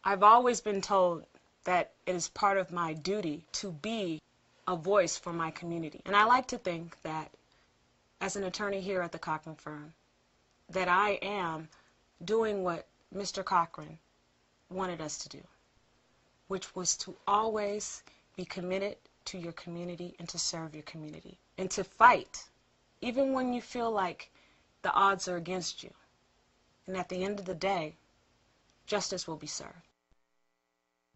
I've always been told that it is part of my duty to be a voice for my community. And I like to think that as an attorney here at the Cochran firm, that I am doing what Mr. Cochran wanted us to do, which was to always be committed to your community and to serve your community and to fight, even when you feel like the odds are against you. And at the end of the day, justice will be served.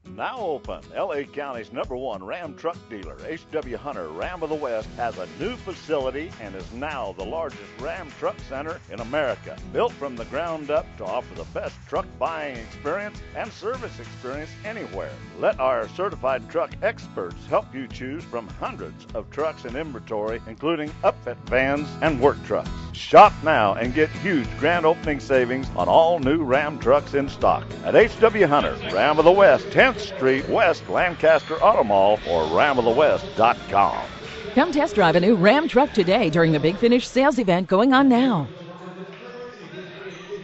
Now open, L.A. County's #1 Ram truck dealer, H.W. Hunter Ram of the West, has a new facility and is now the largest Ram truck center in America. Built from the ground up to offer the best truck buying experience and service experience anywhere. Let our certified truck experts help you choose from hundreds of trucks in inventory, including upfit vans and work trucks. Shop now and get huge grand opening savings on all new Ram trucks in stock at H.W. Hunter Ram of the West, 10th Street West, Lancaster Auto Mall, or ramofthewest.com. Come test drive a new Ram truck today during the Big Finish sales event going on now.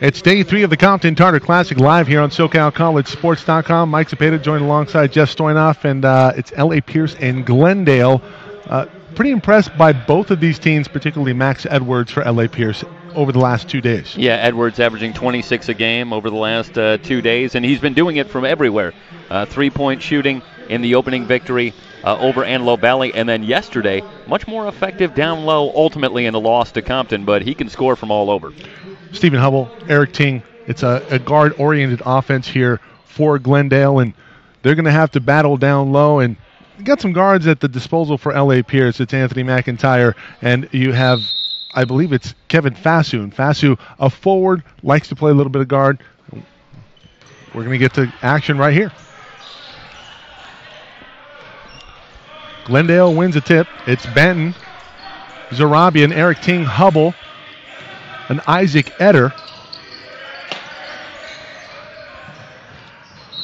It's day 3 of the Compton Tartar Classic live here on SoCalCollegeSports.com. Mike Cepeda joined alongside Jeff Stoynoff, and it's L.A. Pierce and Glendale. Pretty impressed by both of these teams, particularly Max Edwards for L.A. Pierce over the last 2 days. Yeah, Edwards averaging 26 a game over the last 2 days, and he's been doing it from everywhere. 3-point shooting in the opening victory over Antelope Valley, and then yesterday, much more effective down low, ultimately in the loss to Compton, but he can score from all over. Stephen Hubble, Eric Ting, it's a guard-oriented offense here for Glendale, and they're going to have to battle down low, and got some guards at the disposal for L.A. Pierce. It's Anthony McIntyre, and you have, I believe it's Kevin Fasu. And Fasu, a forward, likes to play a little bit of guard. We're going to get to action right here. Glendale wins a tip. It's Benton, Zarabian, Eric Ting, Hubble, and Isaac Eder.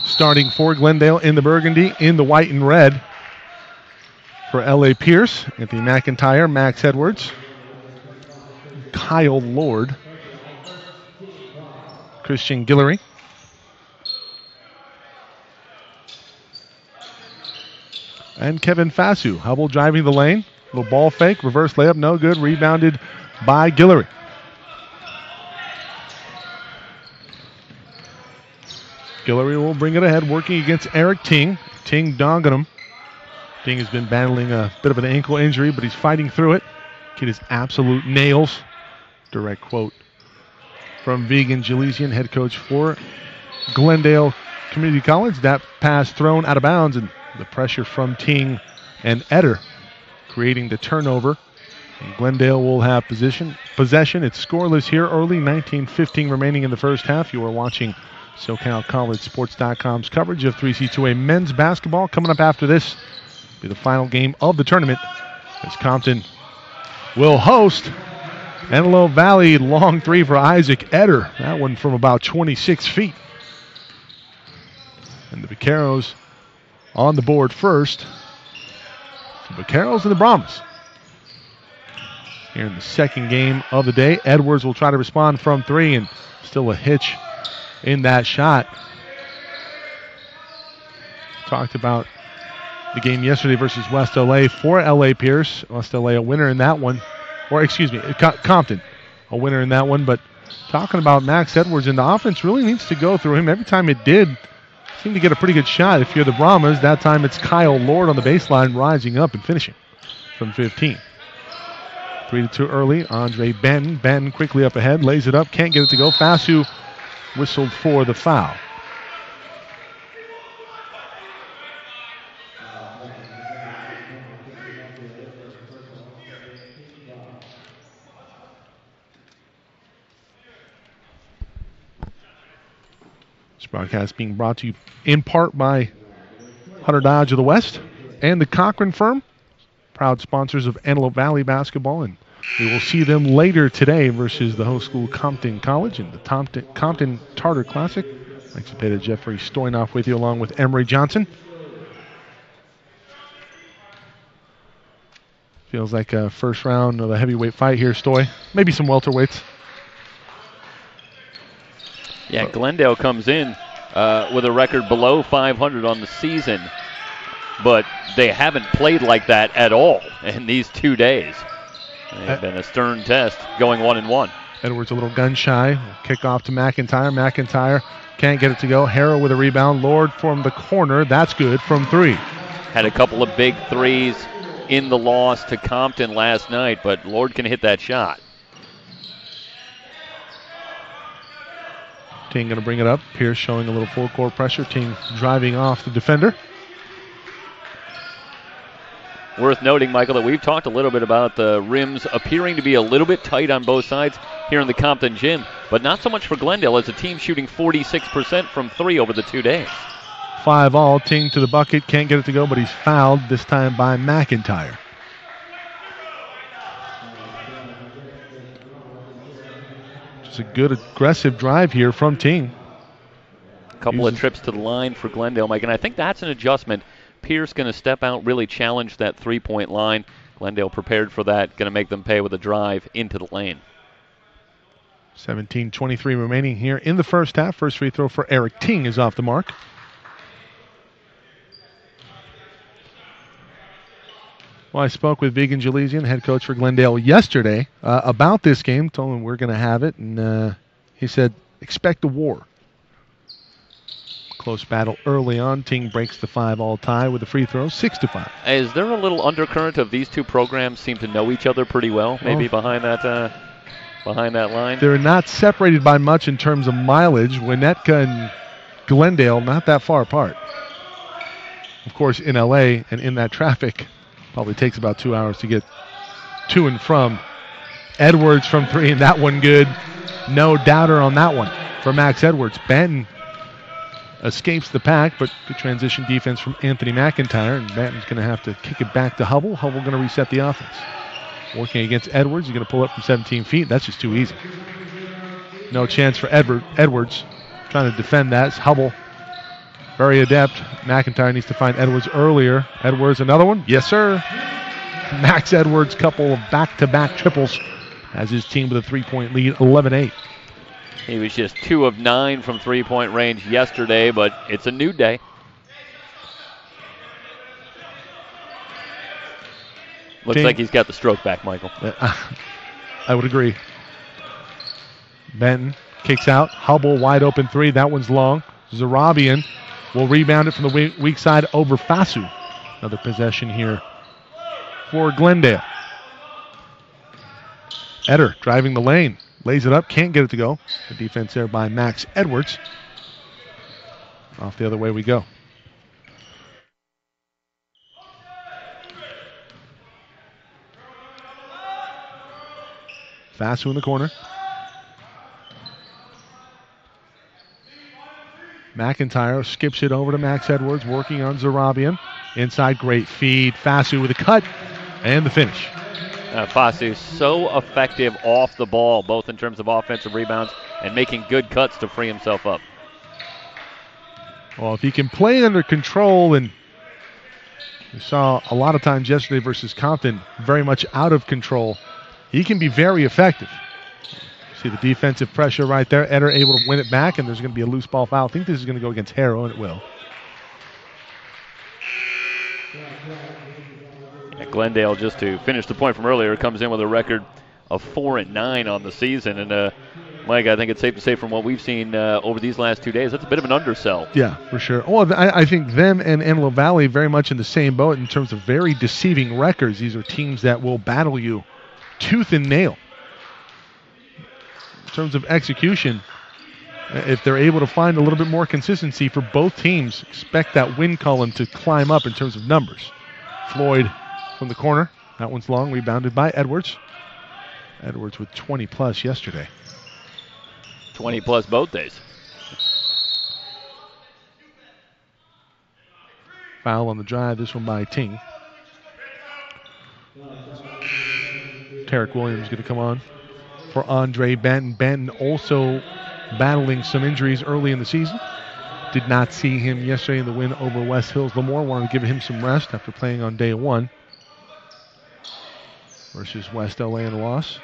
Starting for Glendale in the burgundy, in the white and red. For L.A. Pierce, Anthony McIntyre, Max Edwards, Kyle Lord, Christian Guillory, and Kevin Fasu. Hubble driving the lane. Little ball fake, reverse layup, no good. Rebounded by Guillory. Guillory will bring it ahead, working against Eric Ting. Ting dogging him. Ting has been battling a bit of an ankle injury, but he's fighting through it. Kid is absolute nails. Direct quote from Vegan Jalesian, head coach for Glendale Community College. That pass thrown out of bounds, and the pressure from Ting and Eder creating the turnover. And Glendale will have possession. It's scoreless here early, 19:15 remaining in the first half. You are watching SoCalCollegeSports.com's coverage of 3C2A men's basketball. Coming up after this be the final game of the tournament as Compton will host Antelope Valley. Long three for Isaac Eder. That one from about 26 feet. And the Vaqueros on the board first. The Vaqueros and the Brahmas. Here in the second game of the day, Edwards will try to respond from three, and still a hitch in that shot. Talked about the game yesterday versus West LA for LA Pierce. West LA a winner in that one. Or excuse me, Compton a winner in that one. But talking about Max Edwards, and the offense really needs to go through him. Every time it did, seemed to get a pretty good shot. If you're the Brahmas, that time it's Kyle Lord on the baseline rising up and finishing from 15. 3-2 early. Andre Benton. Benton quickly up ahead, lays it up, can't get it to go. Fasu whistled for the foul. This broadcast being brought to you in part by Hunter Dodge of the West and the Cochran firm, proud sponsors of Antelope Valley basketball, and we will see them later today versus the host school Compton College in the Compton Tartar Classic. Mike Cepeda, Jeffrey Stoynoff with you along with Emery Johnson. Feels like a first round of a heavyweight fight here, Stoy. Maybe some welterweights. Yeah, Glendale comes in with a record below 500 on the season, but they haven't played like that at all in these 2 days. It's been a stern test going 1-1. Edwards a little gun shy. Kick off to McIntyre. McIntyre can't get it to go. Harrow with a rebound. Lord from the corner. That's good from 3. Had a couple of big threes in the loss to Compton last night, but Lord can hit that shot. Ting going to bring it up. Pierce showing a little full court pressure. Ting driving off the defender. Worth noting, Michael, that we've talked a little bit about the rims appearing to be a little bit tight on both sides here in the Compton gym, but not so much for Glendale, as a team shooting 46% from 3 over the 2 days. 5 all. Ting to the bucket. Can't get it to go, but he's fouled, this time by McIntyre. Just a good aggressive drive here from Ting. A couple of trips to the line for Glendale, Mike, and I think that's an adjustment. Pierce going to step out, really challenge that three-point line. Glendale prepared for that, going to make them pay with a drive into the lane. 17:23 remaining here in the first half. First free throw for Eric Ting is off the mark. Well, I spoke with Vigan Jalesian, head coach for Glendale, yesterday about this game. Told him we're going to have it, and he said, expect a war. Close battle early on. Ting breaks the 5-all tie with a free throw, 6-5. Is there a little undercurrent of these two programs seem to know each other pretty well, maybe behind that line? They're not separated by much in terms of mileage. Winnetka and Glendale, not that far apart. Of course, in L.A. and in that traffic, probably takes about 2 hours to get to and from. Edwards from 3, and that one good. No doubter on that one for Max Edwards. Banton escapes the pack, but good transition defense from Anthony McIntyre, and Banton's going to have to kick it back to Hubble. Hubble going to reset the offense. Working against Edwards, he's going to pull up from 17 feet. That's just too easy. No chance for Edwards. Trying to defend that. It's Hubble. Very adept. McIntyre needs to find Edwards earlier. Edwards, another one? Yes, sir. Max Edwards, couple of back-to-back triples as his team with a 3-point lead, 11-8. He was just 2 of 9 from three-point range yesterday, but it's a new day. Looks like he's got the stroke back, Michael. I would agree. Benton kicks out. Hubble, wide open 3. That one's long. Zarabian will rebound it from the weak side over Fasu. Another possession here for Glendale. Eder driving the lane. Lays it up. Can't get it to go. The defense there by Max Edwards. Off the other way we go. Fasu in the corner. McIntyre skips it over to Max Edwards, working on Zarabian. Inside, great feed. Fasu with a cut and the finish. Fasu so effective off the ball, both in terms of offensive rebounds and making good cuts to free himself up. Well, if he can play under control, and we saw a lot of times yesterday versus Compton, very much out of control, he can be very effective. See the defensive pressure right there. Eder able to win it back, and there's going to be a loose ball foul. I think this is going to go against Harrow, and it will. And Glendale, just to finish the point from earlier, comes in with a record of 4-9 on the season. And Mike, I think it's safe to say from what we've seen over these last 2 days, that's a bit of an undersell. Yeah, for sure. Well, I think them and Antelope Valley very much in the same boat in terms of very deceiving records. These are teams that will battle you tooth and nail. In terms of execution, if they're able to find a little bit more consistency for both teams, expect that win column to climb up in terms of numbers. Floyd from the corner. That one's long, rebounded by Edwards. Edwards with 20-plus yesterday. 20-plus both days. Foul on the drive, this one by Ting. Tarek Williams going to come on for Andre Banton. Banton also battling some injuries early in the season. Did not see him yesterday in the win over West Hills Lemoore. Wanted to give him some rest after playing on day 1 versus West LA in a loss.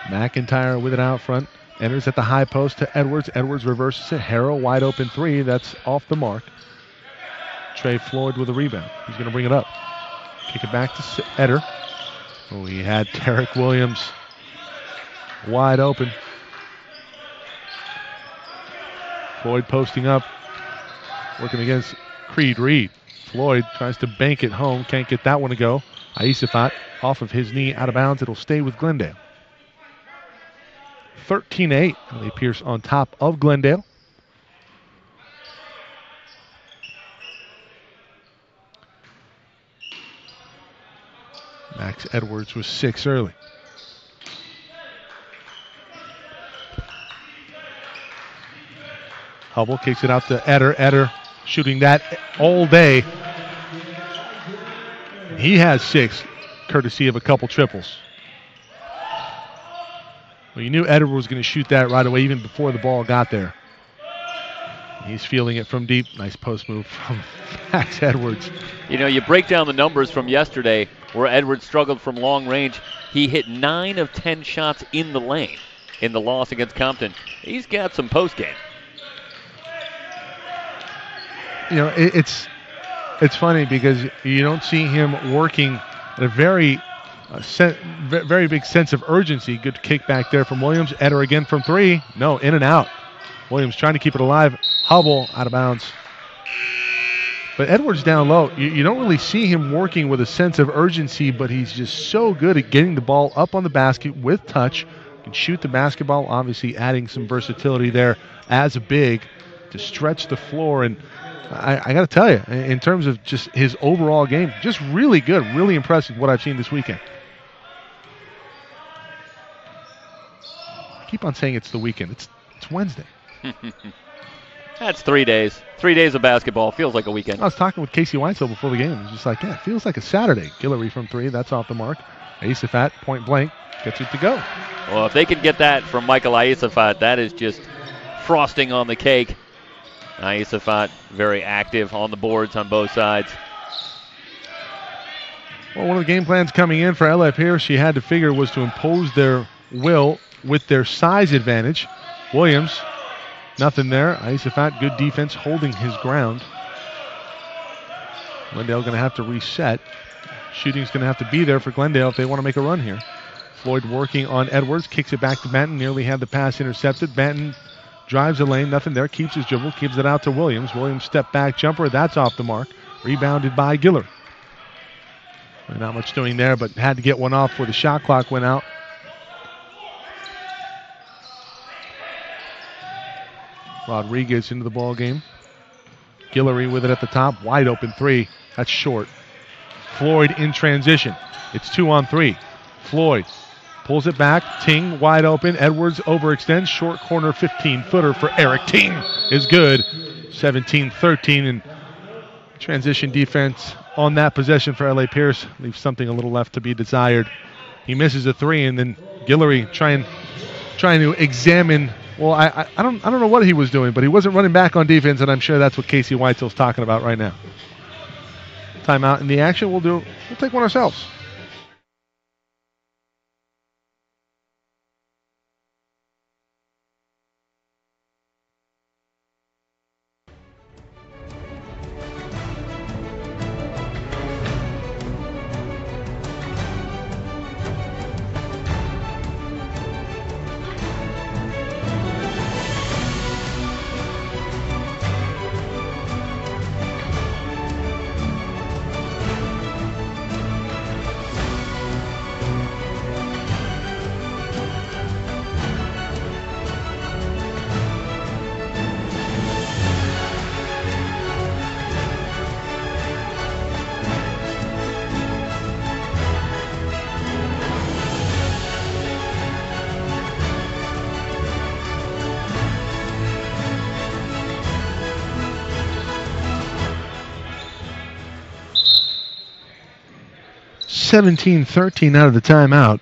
McIntyre with it out front. Enters at the high post to Edwards. Edwards reverses it. Harrow wide open three. That's off the mark. Trey Floyd with a rebound. He's going to bring it up. Kick it back to Eder. Oh, he had Derek Williams wide open. Floyd posting up. Working against Creed Reed. Floyd tries to bank it home. Can't get that one to go. Aisafat off of his knee, out of bounds. It'll stay with Glendale. 13-8. Ellie Pierce on top of Glendale. Max Edwards was 6 early. Hubble kicks it out to Eder. Eder shooting that all day. He has 6, courtesy of a couple triples. Well, you knew Eder was going to shoot that right away, even before the ball got there. He's feeling it from deep. Nice post move from Max Edwards. You know, you break down the numbers from yesterday where Edwards struggled from long range. He hit 9 of 10 shots in the lane in the loss against Compton. He's got some post game. You know, it's funny because you don't see him working at a very big sense of urgency. Good kick back there from Williams. Eder again from 3. No, in and out. Williams trying to keep it alive. Hubble out of bounds. But Edwards down low, you don't really see him working with a sense of urgency, but he's just so good at getting the ball up on the basket with touch. Can shoot the basketball, obviously adding some versatility there as a big to stretch the floor. And I got to tell you, in terms of just his overall game, just really good, really impressive what I've seen this weekend. I keep on saying it's the weekend. It's Wednesday. That's 3 days. 3 days of basketball. Feels like a weekend. I was talking with Casey Weitzel before the game. He was just like, yeah, it feels like a Saturday. Guillory from 3. That's off the mark. Aisafat, point blank, gets it to go. Well, if they can get that from Michael Aisafat, that is just frosting on the cake. Aisafat very active on the boards on both sides. Well, one of the game plans coming in for LA Pierce, she had to figure, was to impose their will with their size advantage. Williams, nothing there. Aisafat, good defense, holding his ground. Glendale going to have to reset. Shooting's going to have to be there for Glendale if they want to make a run here. Floyd working on Edwards, kicks it back to Banton, nearly had the pass intercepted. Banton drives the lane, nothing there, keeps his dribble, gives it out to Williams. Williams step back jumper, that's off the mark. Rebounded by Giller. Not much doing there, but had to get one off before the shot clock went out. Rodriguez into the ball game. Guillory with it at the top. Wide open 3. That's short. Floyd in transition. It's 2-on-3. Floyd pulls it back. Ting wide open. Edwards overextends. Short corner 15-footer for Eric Ting is good. 17-13. And transition defense on that possession for LA Pierce leaves something a little left to be desired. He misses a 3, and then Guillory trying to examine. Well, I don't know what he was doing, but he wasn't running back on defense, and I'm sure that's what Casey Weitzel's talking about right now. Timeout in the action. We'll take one ourselves. $17-13 out of the timeout.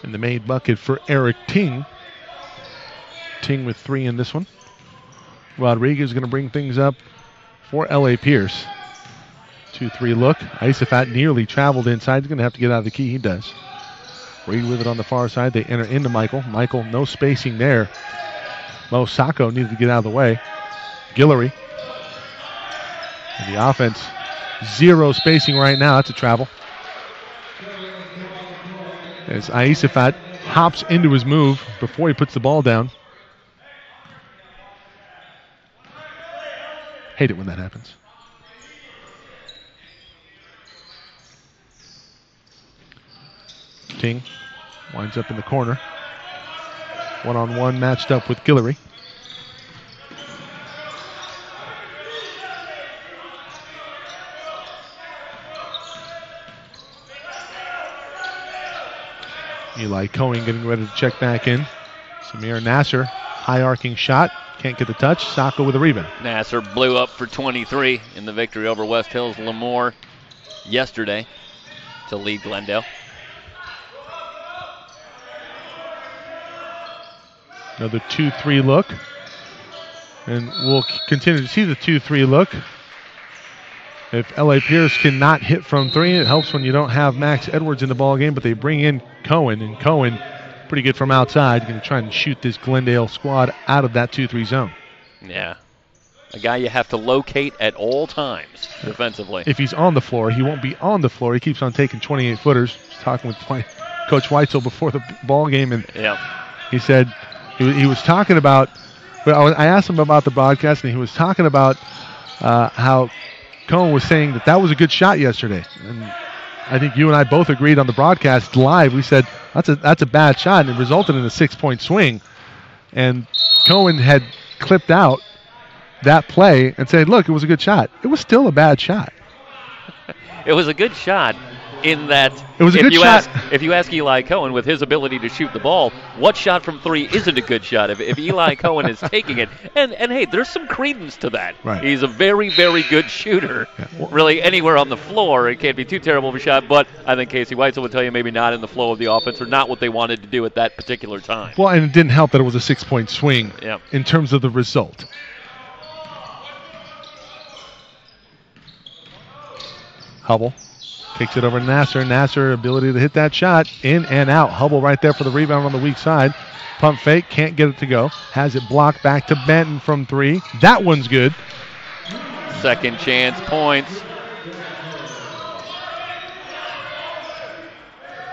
And the made bucket for Eric Ting. Ting with 3 in this one. Rodriguez is going to bring things up for LA Pierce. 2-3 look. Aisafat nearly traveled inside. He's going to have to get out of the key. He does. Reed with it on the far side. They enter into Michael. Michael, no spacing there. Mo Sacco needed to get out of the way. Guillory. And the offense, zero spacing right now. That's a travel. As Aisafat hops into his move before he puts the ball down. Hate it when that happens. Ting winds up in the corner. One-on-one matched up with Guillory. Eli Cohen getting ready to check back in. Samir Nasser, high arcing shot. Can't get the touch. Sacco with a rebound. Nasser blew up for 23 in the victory over West Hills Lemoore yesterday to lead Glendale. Another 2-3 look. And we'll continue to see the 2-3 look. If L.A. Pierce cannot hit from three, it helps when you don't have Max Edwards in the ball game, but they bring in Cohen, and Cohen, pretty good from outside, going to try and shoot this Glendale squad out of that 2-3 zone. Yeah. A guy you have to locate at all times defensively. If he's on the floor, he won't be on the floor. He keeps on taking 28-footers. Talking with Coach Weitzel before the ball game, and he said he was talking about, I asked him about the broadcast, and he was talking about how Cohen was saying that was a good shot yesterday. And I think you and I both agreed on the broadcast live. We said that's a bad shot, and it resulted in a 6-point swing. And Cohen had clipped out that play and said, look, it was a good shot. It was still a bad shot. It was a good shot in that it was a good shot. If you ask Eli Cohen with his ability to shoot the ball, what shot from three isn't a good shot? If Eli Cohen is taking it, and hey, there's some credence to that. Right. He's a very, very good shooter. Yeah. Really, anywhere on the floor, it can't be too terrible of a shot, but I think Casey Weitzel would tell you maybe not in the flow of the offense or not what they wanted to do at that particular time. Well, and it didn't help that it was a 6-point swing in terms of the result. Hubble kicks it over to Nasser. Nasser, ability to hit that shot. In and out. Hubble right there for the rebound on the weak side. Pump fake. Can't get it to go. Has it blocked back to Benton from three. That one's good. Second chance points.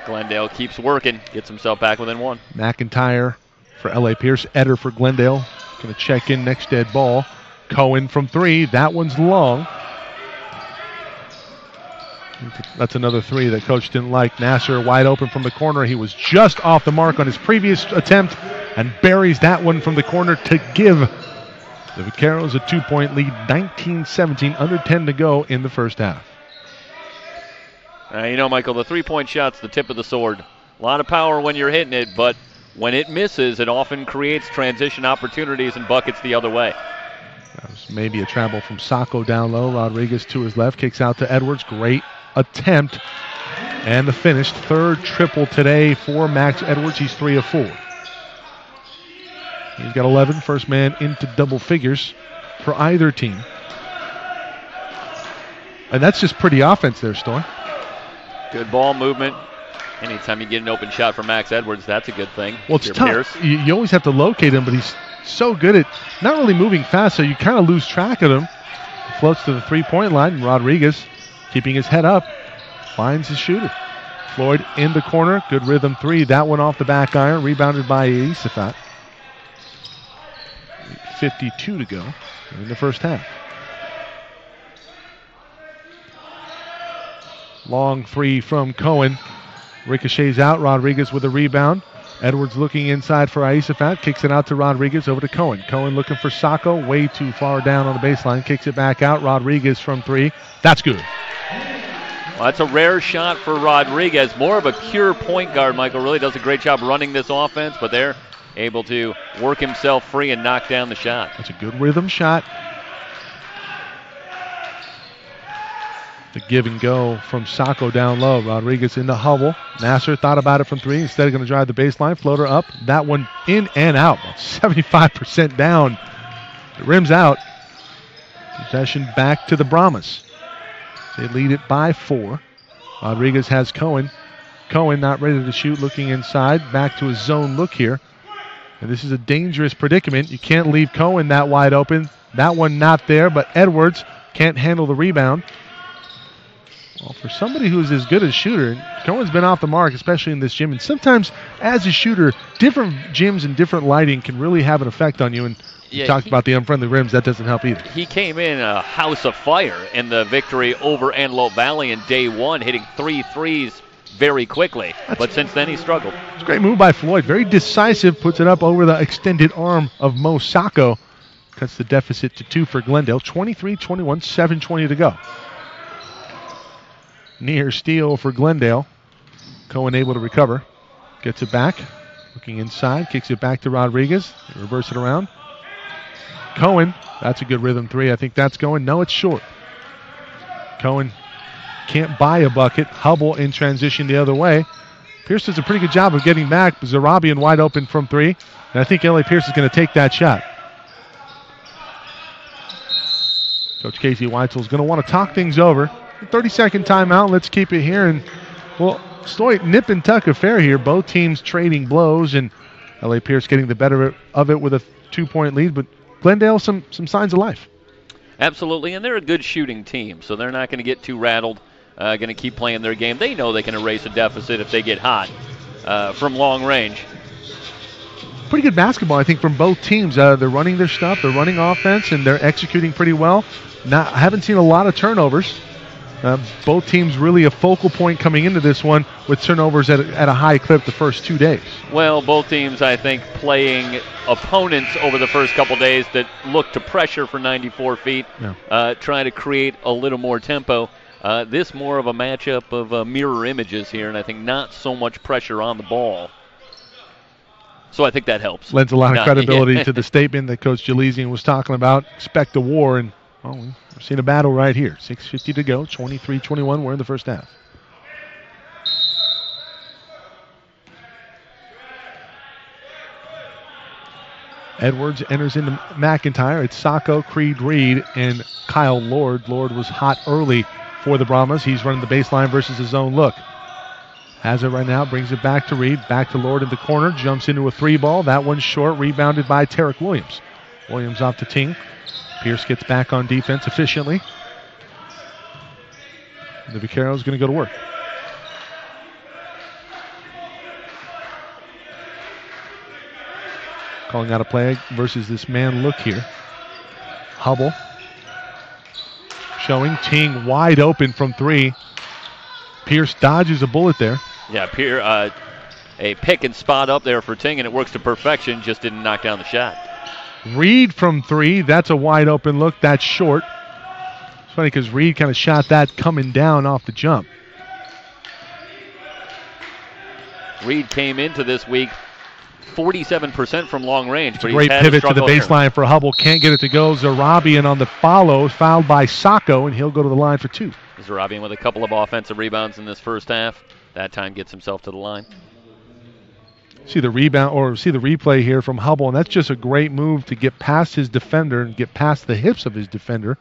Glendale keeps working. Gets himself back within one. McIntyre for L.A. Pierce. Eder for Glendale. Going to check in next dead ball. Cohen from three. That one's long. That's another three that coach didn't like. Nasser wide open from the corner. He was just off the mark on his previous attempt and buries that one from the corner to give the Vaqueros a 2-point lead, 19-17, under 10 to go in the first half. Michael, the three-point shot's the tip of the sword. A lot of power when you're hitting it, but when it misses, it often creates transition opportunities and buckets the other way. That was maybe a travel from Sacco down low. Rodriguez to his left, kicks out to Edwards. Great attempt. And the finish. Third triple today for Max Edwards. He's 3 of 4. He's got 11. First man into double figures for either team. And that's just pretty offense there, Storm. Good ball movement. Anytime you get an open shot from Max Edwards, that's a good thing. Well, it's tough. You always have to locate him, but he's so good at not really moving fast, so you kind of lose track of him. He floats to the three-point line, and Rodriguez, keeping his head up, finds his shooter. Floyd in the corner, good rhythm three. That one off the back iron, rebounded by Isafat. 52 to go in the first half. Long three from Cohen. Ricochets out. Rodriguez with a rebound. Edwards looking inside for Aisafat. Kicks it out to Rodriguez over to Cohen. Cohen looking for Sacco. Way too far down on the baseline. Kicks it back out. Rodriguez from three. That's good. Well, that's a rare shot for Rodriguez. More of a pure point guard. Michael really does a great job running this offense, but they're able to work himself free and knock down the shot. That's a good rhythm shot. The give and go from Sacco down low. Rodriguez into Hubble. Nasser thought about it from three. Instead of going to drive the baseline. Floater up. That one in and out. 75% down. The rim's out. Possession back to the Brahmas. They lead it by 4. Rodriguez has Cohen. Cohen not ready to shoot, looking inside. Back to his zone look here. And this is a dangerous predicament. You can't leave Cohen that wide open. That one not there, but Edwards can't handle the rebound. Well, for somebody who's as good as shooter, Cohen's been off the mark, especially in this gym. And sometimes, as a shooter, different gyms and different lighting can really have an effect on you. And you talked about the unfriendly rims. That doesn't help either. He came in a house of fire in the victory over Antelope Valley in day one, hitting 3 threes very quickly. But since then, he struggled. It's a great move by Floyd. Very decisive. Puts it up over the extended arm of Mo Sacco. Cuts the deficit to 2 for Glendale. 23-21, 7:20 to go. Near steal for Glendale. Cohen able to recover. Gets it back. Looking inside. Kicks it back to Rodriguez. They reverse it around. Cohen. That's a good rhythm 3. I think that's going. No, it's short. Cohen can't buy a bucket. Hubble in transition the other way. Pierce does a pretty good job of getting back. Zarabian wide open from 3. And I think L.A. Pierce is going to take that shot. Coach Casey Weitzel is going to want to talk things over. 30-second timeout. Let's keep it here. And, well, Stoy, nip and tuck affair here. Both teams trading blows, and L.A. Pierce getting the better of it with a 2-point lead. But Glendale, some signs of life. Absolutely, and they're a good shooting team, so they're not going to get too rattled. Going to keep playing their game. They know they can erase a deficit if they get hot from long range. Pretty good basketball, I think, from both teams. They're running their stuff. They're running offense, and they're executing pretty well. I haven't seen a lot of turnovers. Both teams really a focal point coming into this one with turnovers at a high clip the first 2 days. Well, both teams, I think, playing opponents over the first couple days that look to pressure for 94 feet, trying to create a little more tempo. This more of a matchup of mirror images here, and I think not so much pressure on the ball. So I think that helps. Lends a lot of credibility to the statement that Coach Jalezian was talking about. Expect a war, and we're seeing a battle right here. 6:50 to go, 23-21. We're in the first half. Edwards enters into McIntyre. It's Sacco, Creed Reed, and Kyle Lord. Lord was hot early for the Brahmas. He's running the baseline versus his own look. Has it right now, brings it back to Reed, back to Lord in the corner, jumps into a 3-ball. That one's short, rebounded by Tarek Williams. Williams off to Ting. Pierce gets back on defense efficiently. The Vaqueros going to go to work. Calling out a play versus this man look here. Hubble. Showing Ting wide open from 3. Pierce dodges a bullet there. Yeah, a pick and spot up there for Ting, and it works to perfection, just didn't knock down the shot. Reed from 3. That's a wide open look. That's short. It's funny because Reed kind of shot that coming down off the jump. Reed came into this week 47% from long range. But great pivot to the baseline for Hubble. Can't get it to go. Zarabian on the follow. Fouled by Sacco, and he'll go to the line for 2. Zarabian with a couple of offensive rebounds in this first half. That time gets himself to the line. See the rebound or see the replay here from Hubble, and that's just a great move to get past his defender and get past the hips of his defender.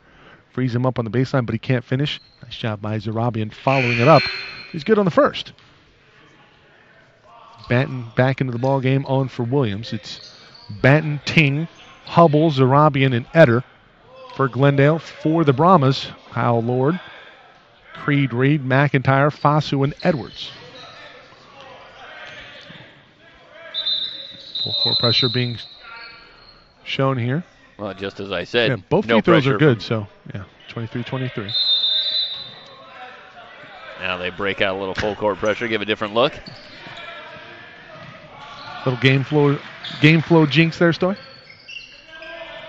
Frees him up on the baseline, but he can't finish. Nice job by Zarabian following it up. He's good on the first. Banton back into the ball game on for Williams. It's Banton, Ting, Hubble, Zarabian, and Eder for Glendale. For the Brahmas, Kyle Lord, Creed Reed, McIntyre, Fasu, and Edwards. Full court pressure being shown here. Well, just as I said, both free throws are good, so 23-23. Now they break out a little full court pressure, give a different look. Little game flow jinx there, Stoy?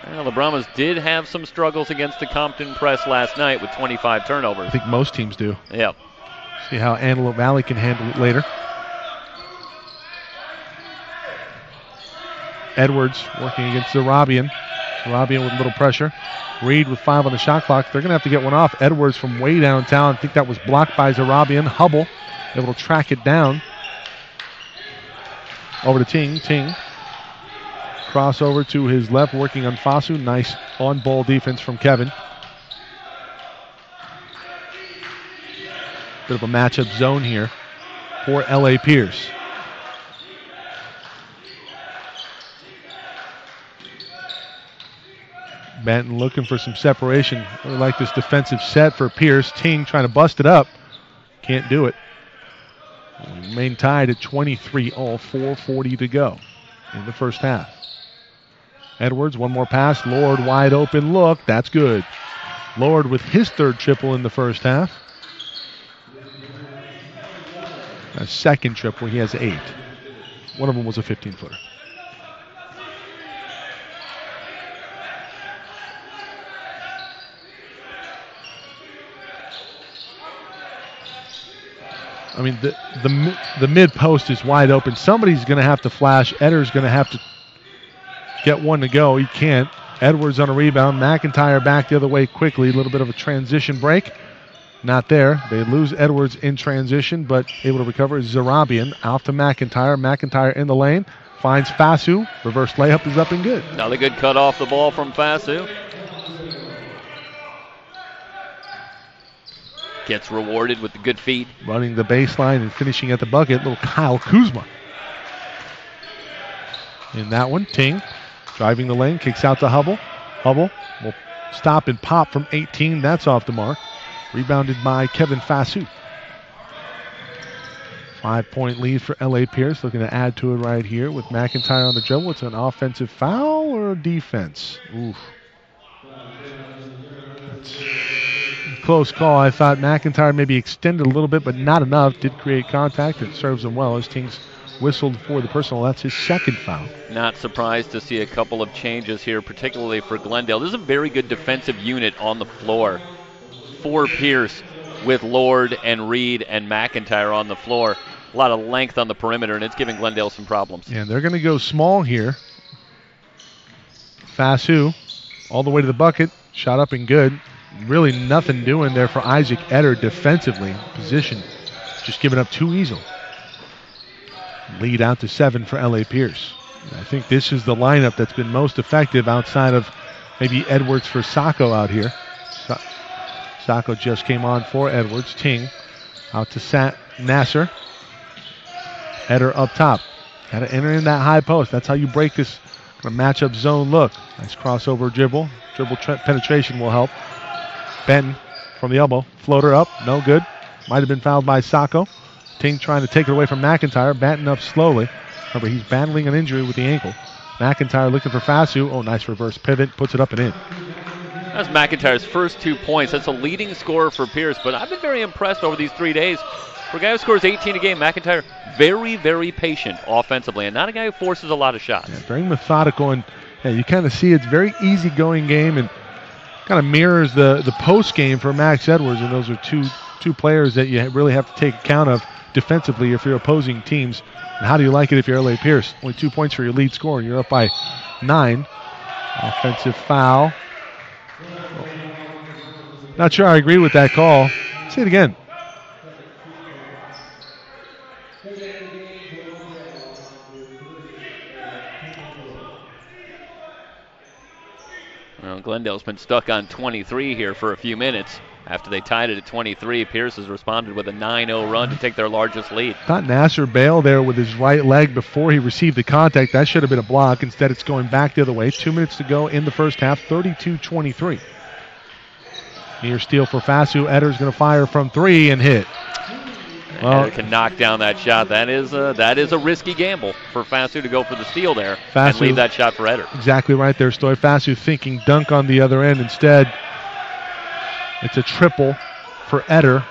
Well, the Brahmas did have some struggles against the Compton press last night with 25 turnovers. I think most teams do. Yeah. See how Antelope Valley can handle it later. Edwards working against Zarabian. Zarabian with a little pressure. Reed with 5 on the shot clock. They're going to have to get one off. Edwards from way downtown. I think that was blocked by Zarabian. Hubble able to track it down. Over to Ting. Ting. Crossover to his left, working on Fasu. Nice on-ball defense from Kevin. Bit of a matchup zone here. for L.A. Pierce. Benton looking for some separation. Really like this defensive set for Pierce. Ting trying to bust it up. Can't do it. Remain tied at 23, all 4:40 to go in the first half. Edwards, one more pass. Lord wide open look. That's good. Lord with his third triple in the first half. A second triple. He has 8. One of them was a 15-footer. I mean, the mid post is wide open. Somebody's going to have to flash. Etter's going to have to get one to go. He can't. Edwards on a rebound. McIntyre back the other way quickly. A little bit of a transition break. Not there. They lose Edwards in transition, but able to recover is Zarabian. Out to McIntyre. McIntyre in the lane. Finds Fasu. Reverse layup is up and good. Another good cut off the ball from Fasu. Gets rewarded with the good feed. Running the baseline and finishing at the bucket. Little Kyle Kuzma. In that one, Ting driving the lane. Kicks out to Hubble. Hubble will stop and pop from 18. That's off the mark. Rebounded by Kevin Fasu. 5-point lead for L.A. Pierce. Looking to add to it right here with McIntyre on the dribble. It's an offensive foul or a defense? Oof. That's close call. I thought McIntyre maybe extended a little bit, but not enough. Did create contact. It serves him well as Ting's whistled for the personal. That's his second foul. Not surprised to see a couple of changes here, particularly for Glendale. This is a very good defensive unit on the floor for Pierce with Lord and Reed and McIntyre on the floor. A lot of length on the perimeter, and it's giving Glendale some problems. And they're going to go small here. Fasu all the way to the bucket. Shot up and good. Really nothing doing there for Isaac Etter defensively. Position just giving up too easily. Lead out to 7 for L.A. Pierce. I think this is the lineup that's been most effective outside of maybe Edwards for Sacco out here. Sacco just came on for Edwards. Ting out to Nasser. Etter up top. Got to enter in that high post. That's how you break this kind of matchup zone look. Nice crossover dribble. Dribble penetration will help. Benton from the elbow. Floater up. No good. Might have been fouled by Sacco. Ting trying to take it away from McIntyre. Benton up slowly. Remember, he's battling an injury with the ankle. McIntyre looking for Fasu. Oh, nice reverse pivot. Puts it up and in. That's McIntyre's first 2 points. That's a leading scorer for Pierce, but I've been very impressed over these 3 days. For a guy who scores 18 a game, McIntyre, very, very patient offensively, and not a guy who forces a lot of shots. Yeah, very methodical, and you kind of see it's very easygoing game, and kind of mirrors the post game for Max Edwards, and those are two players that you really have to take account of defensively if you're opposing teams. And how do you like it if you're L.A. Pierce? Only 2 points for your lead scorer, and you're up by 9. Offensive foul. Not sure I agree with that call. See it again. Well, Glendale's been stuck on 23 here for a few minutes. After they tied it at 23, Pierce has responded with a 9-0 run to take their largest lead. Thought Nasser bailed there with his right leg before he received the contact. That should have been a block. Instead, it's going back the other way. 2 minutes to go in the first half, 32-23. Near steal for Fasu. Etter's going to fire from 3 and hit. Well, Etter can knock down that shot. That is a risky gamble for Fasu to go for the steal there and leave that shot for Etter. Exactly right there, Stoy. Fasu thinking dunk on the other end. Instead, it's a triple for Etter.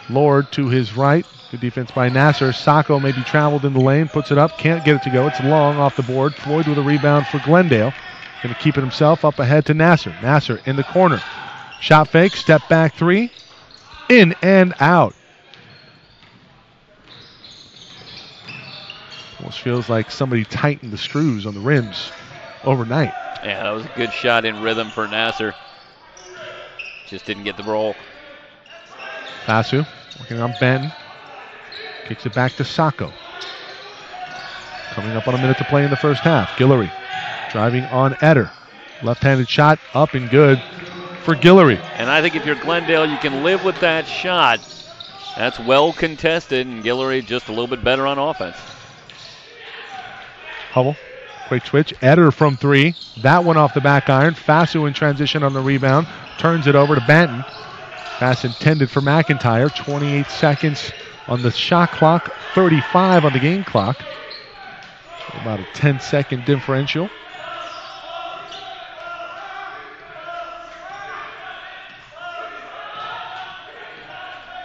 Lord to his right. Good defense by Nasser. Sacco maybe traveled in the lane, puts it up, can't get it to go. It's long off the board. Floyd with a rebound for Glendale. Going to keep it himself up ahead to Nasser. Nasser in the corner. Shot fake, step back 3. In and out. Almost feels like somebody tightened the screws on the rims overnight. Yeah, that was a good shot in rhythm for Nasser. Just didn't get the roll. Fasu working on Ben. Kicks it back to Sacco. Coming up on a minute to play in the first half. Guillory driving on Etter. Left-handed shot up and good for Guillory. And I think if you're Glendale, you can live with that shot. That's well contested, and Guillory just a little bit better on offense. Hubble, quick switch. Eder from 3. That one off the back iron. Fasu in transition on the rebound. Turns it over to Banton. Pass intended for McIntyre. 28 seconds on the shot clock. 35 on the game clock. So about a 10-second differential.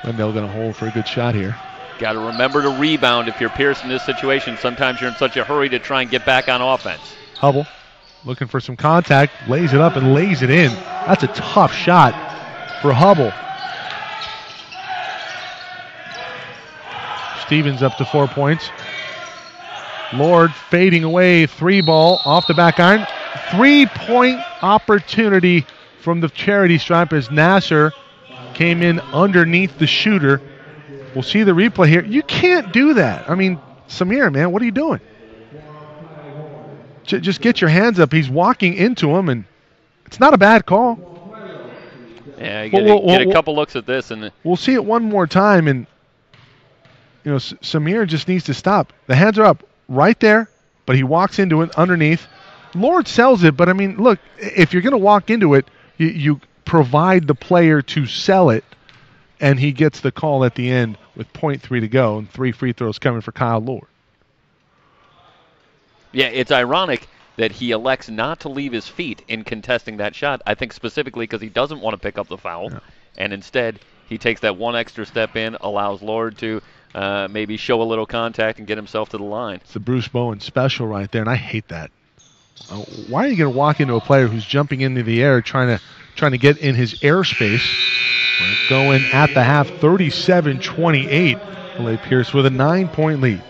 Glendale going to hold for a good shot here. Got to remember to rebound if you're Pierce in this situation. Sometimes you're in such a hurry to try and get back on offense. Hubble looking for some contact, lays it up and lays it in. That's a tough shot for Hubble. Stevens up to 4 points. Lord fading away, 3 ball off the back iron. 3-point opportunity from the charity stripe as Nasser came in underneath the shooter. We'll see the replay here. You can't do that. I mean, Samir, man, what are you doing? Just get your hands up. He's walking into him, and it's not a bad call. Yeah, you get a couple looks at this. And we'll see it one more time, and you know, Samir just needs to stop. The hands are up right there, but he walks into it underneath. Lord sells it, but I mean, look, if you're going to walk into it, you provide the player to sell it, and he gets the call at the end with 0.3 to go and 3 free throws coming for Kyle Lord. Yeah, it's ironic that he elects not to leave his feet in contesting that shot. I think specifically because he doesn't want to pick up the foul, and instead he takes that one extra step in, allows Lord to maybe show a little contact and get himself to the line. It's the Bruce Bowen special right there, and I hate that. Why are you going to walk into a player who's jumping into the air trying to get in his airspace? We're going at the half, 37-28. LA Pierce with a 9-point lead.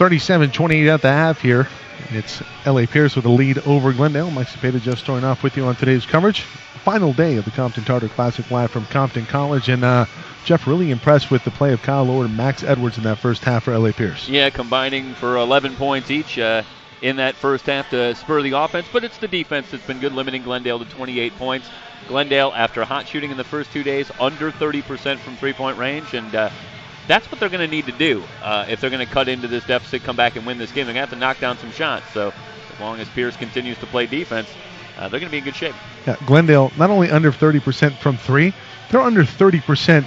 37-28 at the half here. It's L.A. Pierce with a lead over Glendale. Mike Cepeda just joined off with you on today's coverage. Final day of the Compton Tartar Classic live from Compton College. And Jeff, really impressed with the play of Kyle Lord and Max Edwards in that first half for L.A. Pierce. Yeah, combining for 11 points each in that first half to spur the offense. But it's the defense that's been good, limiting Glendale to 28 points. Glendale, after hot shooting in the first 2 days, under 30% from three-point range. And that's what they're going to need to do if they're going to cut into this deficit, come back and win this game. They're going to have to knock down some shots. So as long as Pierce continues to play defense, they're going to be in good shape. Yeah, Glendale not only under 30% from three, they're under 30%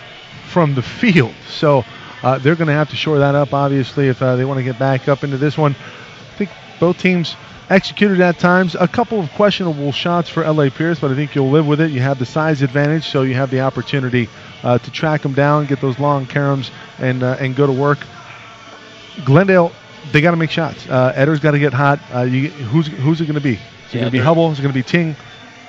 from the field. So they're going to have to shore that up, obviously, if they want to get back up into this one. I think both teams executed at times. A couple of questionable shots for L.A. Pierce, but I think you'll live with it. You have the size advantage, so you have the opportunity to track them down, get those long caroms, and go to work. Glendale, they got to make shots. Edder's got to get hot. Who's it going to be? Is it going to be Hubble? Is it going to be Ting?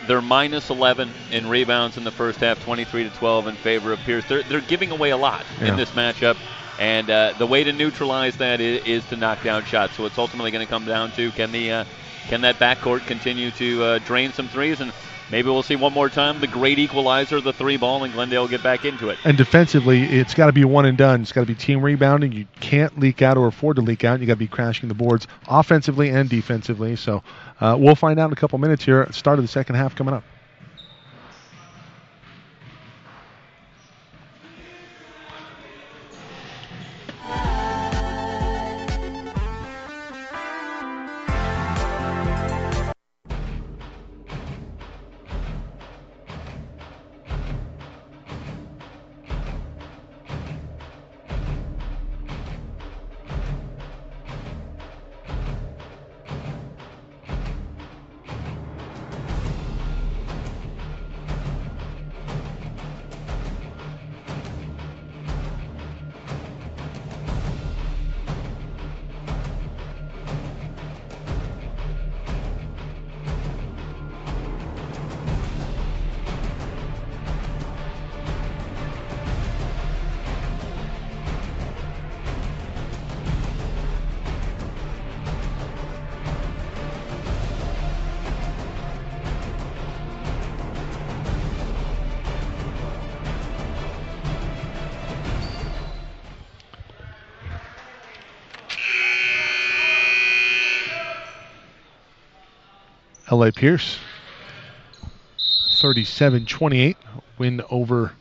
They're minus 11 in rebounds in the first half, 23-12 in favor of Pierce. They're giving away a lot in this matchup, and the way to neutralize that is to knock down shots. So it's ultimately going to come down to can that backcourt continue to drain some threes, and maybe we'll see one more time the great equalizer, the three ball, and Glendale will get back into it. And defensively, it's got to be one and done. It's got to be team rebounding. You can't leak out or afford to leak out. You got to be crashing the boards offensively and defensively. So we'll find out in a couple minutes here at the start of the second half coming up. L.A. Pierce, 37-28, win over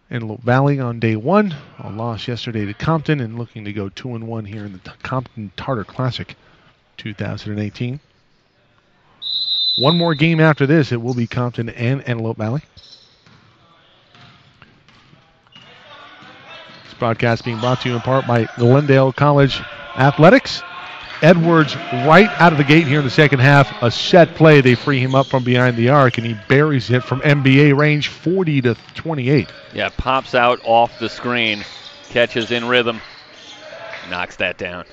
Antelope Valley on day one. A loss yesterday to Compton, and looking to go 2-1 here in the Compton Tartar Classic 2018. One more game after this, it will be Compton and Antelope Valley. This broadcast being brought to you in part by Glendale College Athletics. Edwards right out of the gate here in the second half. A set play. They free him up from behind the arc, and he buries it from NBA range, 40-28. Yeah, pops out off the screen, catches in rhythm, knocks that down.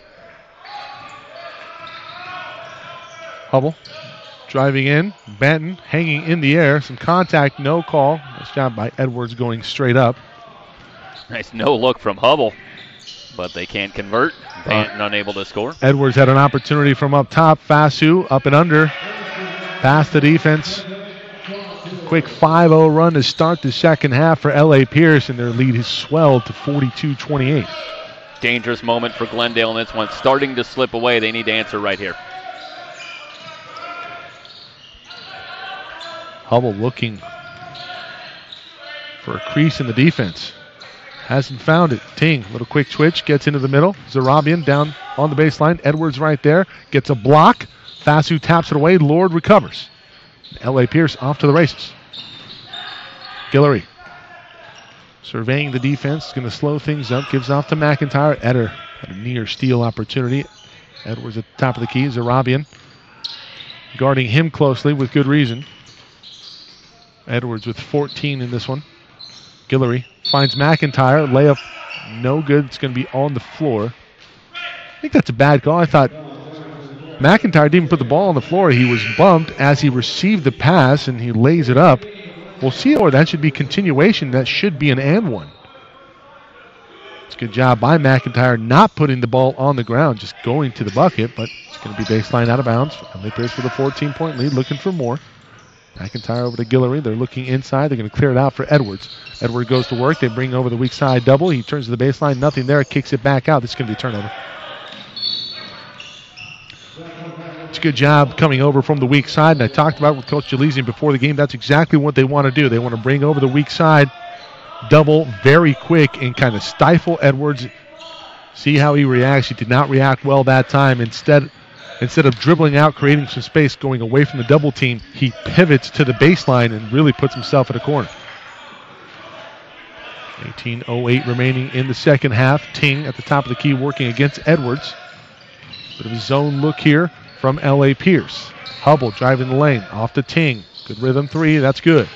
Hubble driving in. Benton hanging in the air. Some contact, no call. Nice job by Edwards going straight up. Nice no look from Hubble, but they can't convert. Benton unable to score. Edwards had an opportunity from up top. Fasu up and under. Past the defense. Quick 5-0 run to start the second half for L.A. Pierce, and their lead has swelled to 42-28. Dangerous moment for Glendale in this one. Starting to slip away. They need to answer right here. Hubble looking for a crease in the defense. Hasn't found it. Ting, little quick switch, gets into the middle. Zarabian down on the baseline. Edwards right there. Gets a block. Fasu taps it away. Lord recovers. L.A. Pierce off to the races. Guillory surveying the defense. Going to slow things up. Gives off to McIntyre. Eder had a near steal opportunity. Edwards at the top of the key. Zarabian guarding him closely with good reason. Edwards with 14 in this one. Guillory finds McIntyre. Layup no good. It's going to be on the floor. I think that's a bad call. I thought McIntyre didn't put the ball on the floor. He was bumped as he received the pass, and he lays it up. We'll see, or that should be continuation. That should be an and one. It's a good job by McIntyre not putting the ball on the ground, just going to the bucket, but it's going to be baseline out of bounds. LA Pierce with a 14-point lead, looking for more. McIntyre over to Guillory. They're looking inside. They're going to clear it out for Edwards. Edwards goes to work. They bring over the weak side double. He turns to the baseline. Nothing there. Kicks it back out. This is going to be a turnover. It's a good job coming over from the weak side. And I talked about with Coach Jaleesian before the game. That's exactly what they want to do. They want to bring over the weak side double very quick and kind of stifle Edwards. See how he reacts. He did not react well that time. Instead of dribbling out, creating some space, going away from the double team, he pivots to the baseline and really puts himself in a corner. 18:08 remaining in the second half. Ting at the top of the key working against Edwards. Bit of a zone look here from L.A. Pierce. Hubble driving the lane. Off to Ting. Good rhythm three. That's good.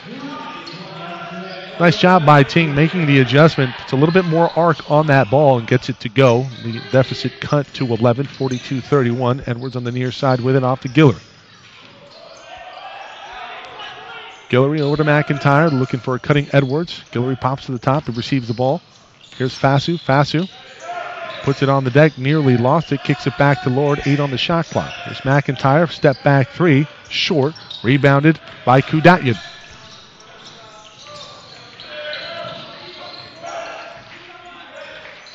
Nice job by Ting making the adjustment. Puts a little bit more arc on that ball and gets it to go. The deficit cut to 11, 42-31. Edwards on the near side with it off to Guillory. Guillory over to McIntyre, looking for a cutting Edwards. Guillory pops to the top. He receives the ball. Here's Fasu. Fasu puts it on the deck, nearly lost it, kicks it back to Lord. 8 on the shot clock. Here's McIntyre. Step back three. Short. Rebounded by Kudatyan.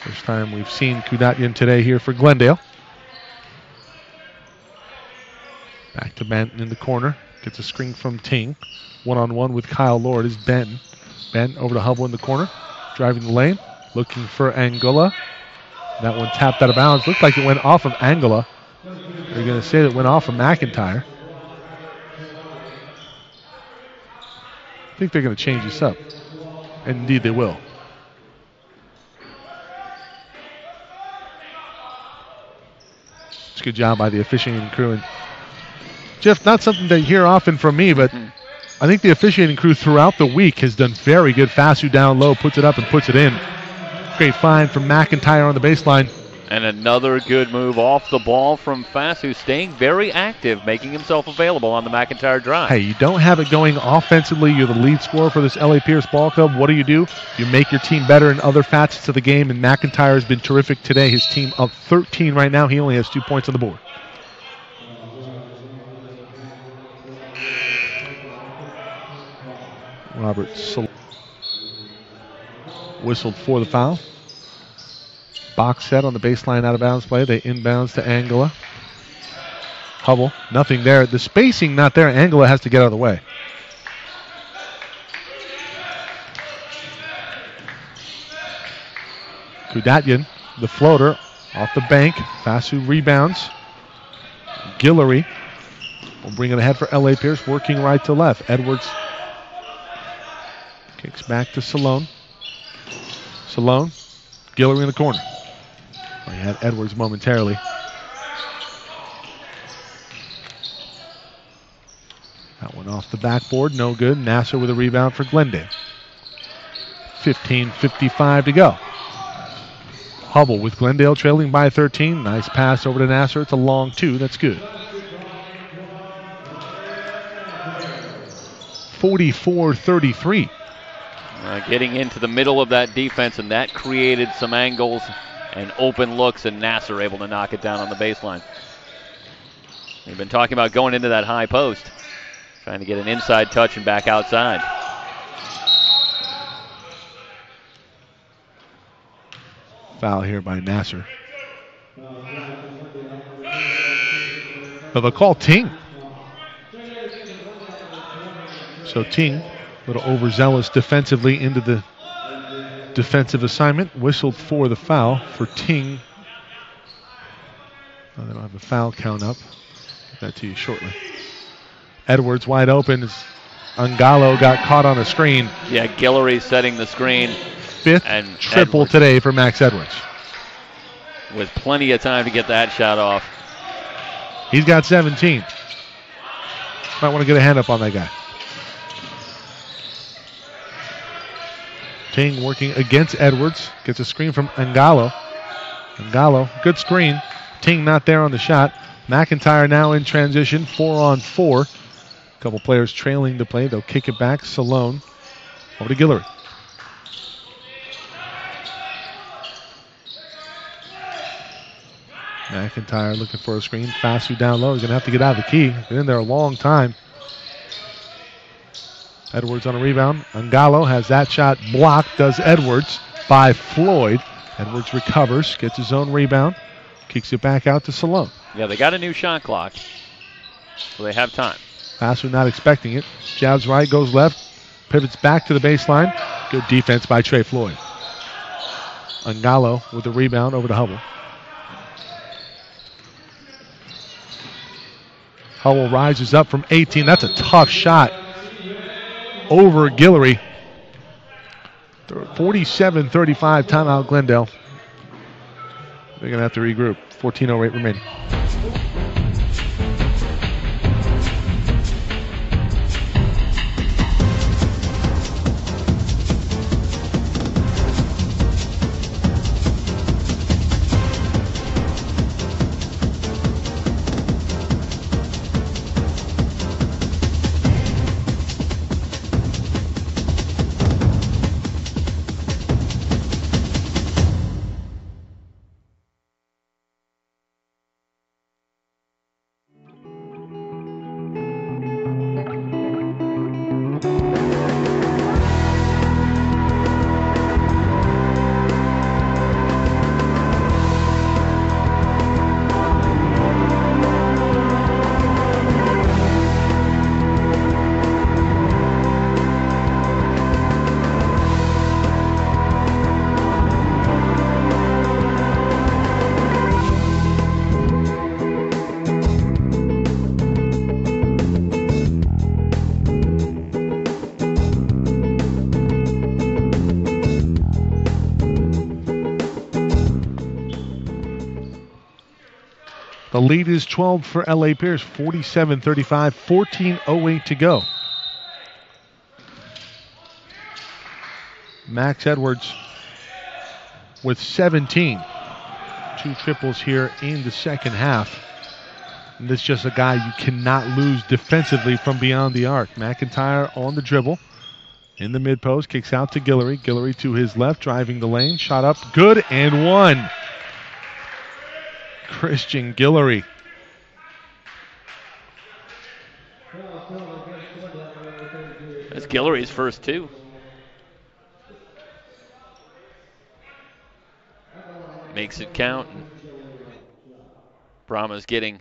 First time we've seen Kudatyan today here for Glendale. Back to Benton in the corner. Gets a screen from Ting. One-on-one with Kyle Lord is Benton. Benton over to Hubble in the corner. Driving the lane. Looking for Angola. That one tapped out of bounds. Looked like it went off of Angola. They're going to say that it went off of McIntyre. I think they're going to change this up. And indeed they will. It's a good job by the officiating crew. And Jeff, not something that you hear often from me, but I think the officiating crew throughout the week has done very good. Fasu down low, puts it up and puts it in. Great find from McIntyre on the baseline. And another good move off the ball from Fasu, staying very active, making himself available on the McIntyre drive. Hey, you don't have it going offensively. You're the lead scorer for this LA Pierce ball club. What do? You make your team better in other facets of the game, and McIntyre has been terrific today. His team up 13 right now. He only has 2 points on the board. Robert whistled for the foul. Box set on the baseline out of bounds play. They inbounds to Angola. Hubble, nothing there. The spacing not there. Angola has to get out of the way. Kudatyan, the floater, off the bank. Fasu rebounds. Guillory will bring it ahead for L.A. Pierce, working right to left. Edwards kicks back to Salone. Salone, Guillory in the corner. He had Edwards momentarily. That one off the backboard, no good. Nasser with a rebound for Glendale. 15:55 to go. Hubble with Glendale trailing by 13. Nice pass over to Nasser. It's a long two. That's good. 44-33. Getting into the middle of that defense, and that created some angles and open looks, and Nasser able to knock it down on the baseline. We've been talking about going into that high post, trying to get an inside touch and back outside. Foul here by Nasser. But they'll call Ting. So Ting, a little overzealous defensively into the defensive assignment. Whistled for the foul for Ting. Oh, they don't have a foul count up. Get that to you shortly. Edwards wide open as Angalo got caught on a screen. Yeah, Guillory setting the screen. Fifth and triple Edwards today for Max Edwards. With plenty of time to get that shot off. He's got 17. Might want to get a hand up on that guy. Ting working against Edwards. Gets a screen from Angalo. Angalo, good screen. Ting not there on the shot. McIntyre now in transition, 4-on-4. A couple players trailing the play. They'll kick it back. Salone over to Guillory. McIntyre looking for a screen. Fasu down low. He's going to have to get out of the key. Been in there a long time. Edwards on a rebound. Angalo has that shot blocked. Does Edwards by Floyd. Edwards recovers. Gets his own rebound. Kicks it back out to Salone. Yeah, they got a new shot clock, so they have time. Fasu not expecting it. Jabs right, goes left. Pivots back to the baseline. Good defense by Trey Floyd. Angalo with the rebound over to Hubble. Hubble rises up from 18. That's a tough shot over Guillory. 47-35 timeout Glendale. They're going to have to regroup. 14:08 remaining. The lead is 12 for L.A. Pierce, 47-35, 14:08 to go. Max Edwards with 17. 2 triples here in the second half. And this is just a guy you cannot lose defensively from beyond the arc. McIntyre on the dribble. In the mid-post, kicks out to Guillory. Guillory to his left, driving the lane. Shot up, good, and one. Christian Guillory. That's Guillory's first 2. Makes it count. Brahma's getting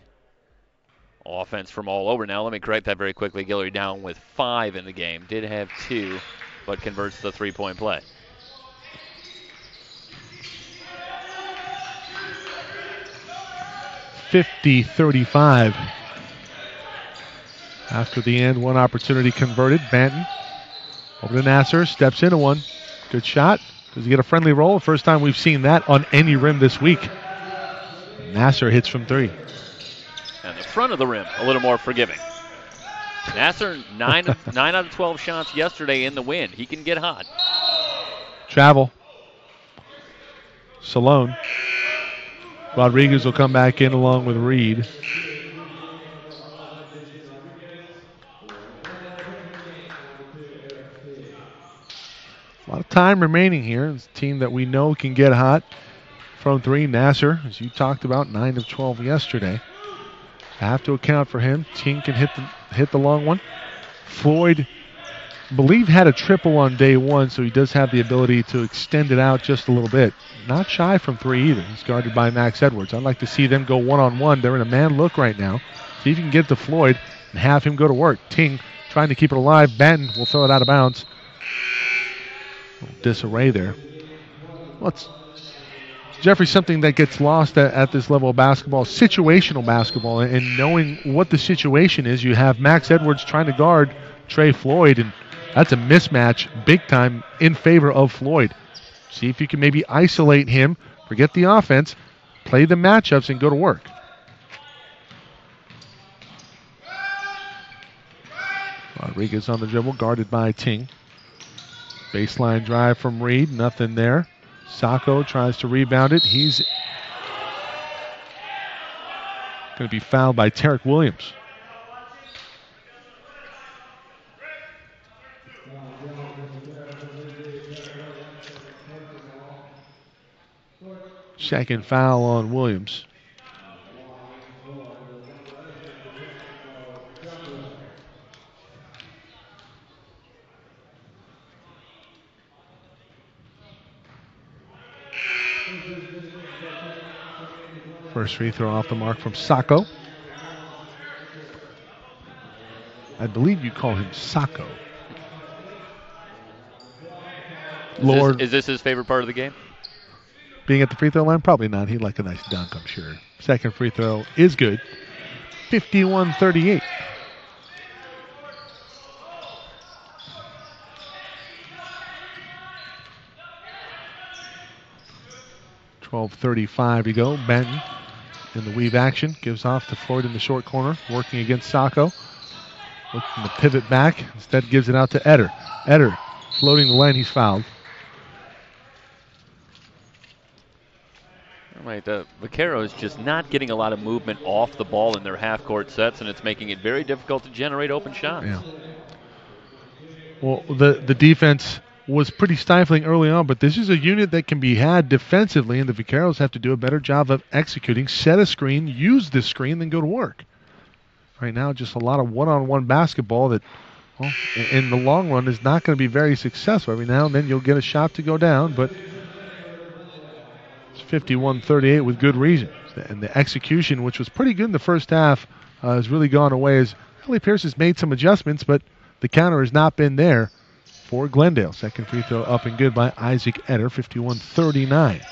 offense from all over now. Let me correct that very quickly. Guillory down with 5 in the game. Did have 2, but converts the 3-point play. $50-35. After the end, one opportunity converted. Banton over to Nasser, steps into one. Good shot. Does he get a friendly roll? First time we've seen that on any rim this week. Nasser hits from 3. And the front of the rim, a little more forgiving. Nasser, 9 out of 12 shots yesterday in the win. He can get hot. Travel. Salone. Rodriguez will come back in along with Reed. A lot of time remaining here. It's a team that we know can get hot from 3. Nasser, as you talked about, 9 of 12 yesterday. I have to account for him. Ting can hit the long one. Floyd, I believe, had a triple on day 1, so he does have the ability to extend it out just a little bit. Not shy from 3 either. He's guarded by Max Edwards. I'd like to see them go one-on-one. They're in a man look right now. See if you can get to Floyd and have him go to work. Ting trying to keep it alive. Banton will throw it out of bounds. A little disarray there. Jeffrey, something that gets lost at this level of basketball, situational basketball, and knowing what the situation is. You have Max Edwards trying to guard Trey Floyd, and that's a mismatch big time in favor of Floyd. See if you can maybe isolate him, forget the offense, play the matchups, and go to work. Rodriguez on the dribble, guarded by Ting. Baseline drive from Reed, nothing there. Sacco tries to rebound it. He's going to be fouled by Tarek Williams. Second foul on Williams. First free throw off the mark from Sacco. I believe you call him Sacco. Is this his favorite part of the game? Being at the free throw line? Probably not. He'd like a nice dunk, I'm sure. Second free throw is good. 51-38. .35 to go. Benton in the weave action. Gives off to Floyd in the short corner. Working against Sacco. Looking to pivot back. Instead gives it out to Eder. Eder floating the lane. He's fouled. Right, the Vaqueros just not getting a lot of movement off the ball in their half-court sets, and it's making it very difficult to generate open shots. Yeah. Well, the defense was pretty stifling early on, but this is a unit that can be had defensively, and the Vaqueros have to do a better job of executing, set a screen, use this screen, then go to work. Right now, just a lot of one-on-one basketball that, well, in the long run is not going to be very successful. Every now and then you'll get a shot to go down, but it's 51-38 with good reason. And the execution, which was pretty good in the first half, has really gone away as Ellie Pierce has made some adjustments, but the counter has not been there for Glendale. Second free throw up and good by Isaac Eder, 51-39.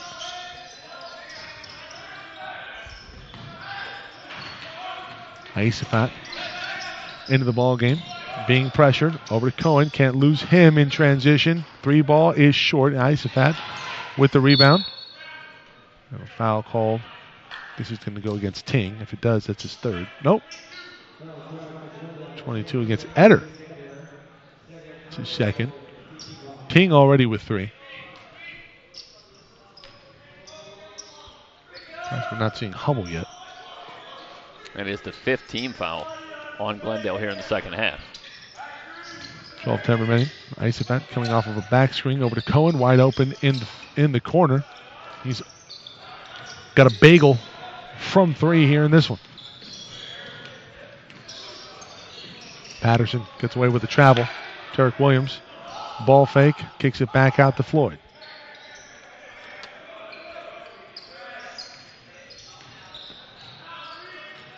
Aisafat into the ball game, being pressured. Over to Cohen, can't lose him in transition. Three ball is short. Aisafat with the rebound. A foul call. This is going to go against Ting. If it does, that's his third. Nope. 22 against Eder. It's his second. Ting already with three. We're not seeing Hummel yet. And it's the 5th team foul on Glendale here in the second half. 12-10 remaining. Aisafat coming off of a back screen over to Cohen, wide open in the corner. He's got a bagel from three here in this one. Patterson gets away with the travel. Tarek Williams, ball fake, kicks it back out to Floyd.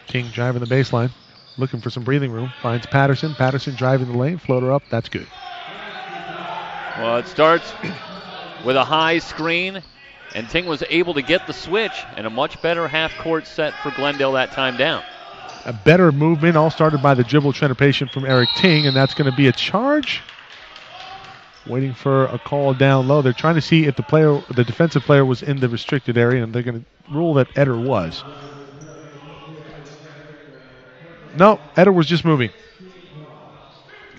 King driving the baseline, looking for some breathing room. Finds Patterson. Patterson driving the lane, floater up, that's good. Well, it starts with a high screen, and Ting was able to get the switch and a much better half-court set for Glendale that time down. A better movement, all started by the dribble penetration from Eric Ting, and that's going to be a charge. Waiting for a call down low. They're trying to see if the defensive player was in the restricted area, and they're going to rule that Eder was. No, Eder was just moving.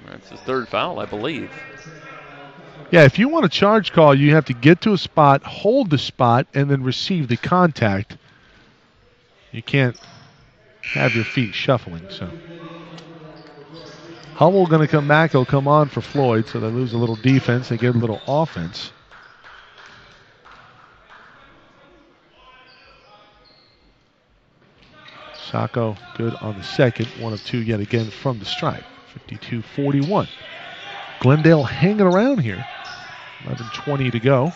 That's his third foul, I believe. Yeah, if you want a charge call, you have to get to a spot, hold the spot, and then receive the contact. You can't have your feet shuffling. So Hummel going to come back. He'll come on for Floyd, so they lose a little defense. They get a little offense. Sacco good on the second. 1 of 2 yet again from the stripe. 52-41. Glendale hanging around here. 11:20 to go.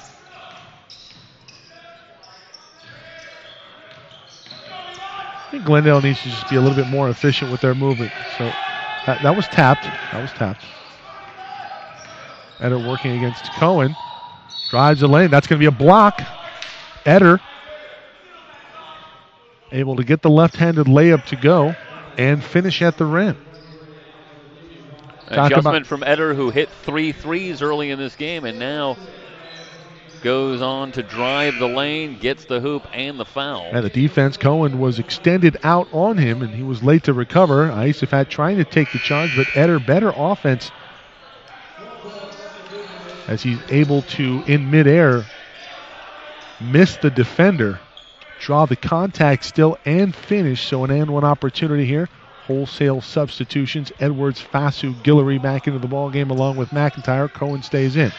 I think Glendale needs to just be a little bit more efficient with their movement. So that was tapped. That was tapped. Eder working against Cohen. Drives the lane. That's going to be a block. Eder able to get the left-handed layup to go and finish at the rim. Adjustment from Eder, who hit 3 threes early in this game and now goes on to drive the lane, gets the hoop and the foul. And the defense, Cohen was extended out on him and he was late to recover. Aisafat trying to take the charge, but Eder better offense as he's able to, in midair, miss the defender, draw the contact still and finish. So an and one opportunity here. Wholesale substitutions. Edwards, Fasu, Guillory back into the ball game along with McIntyre. Cohen stays in.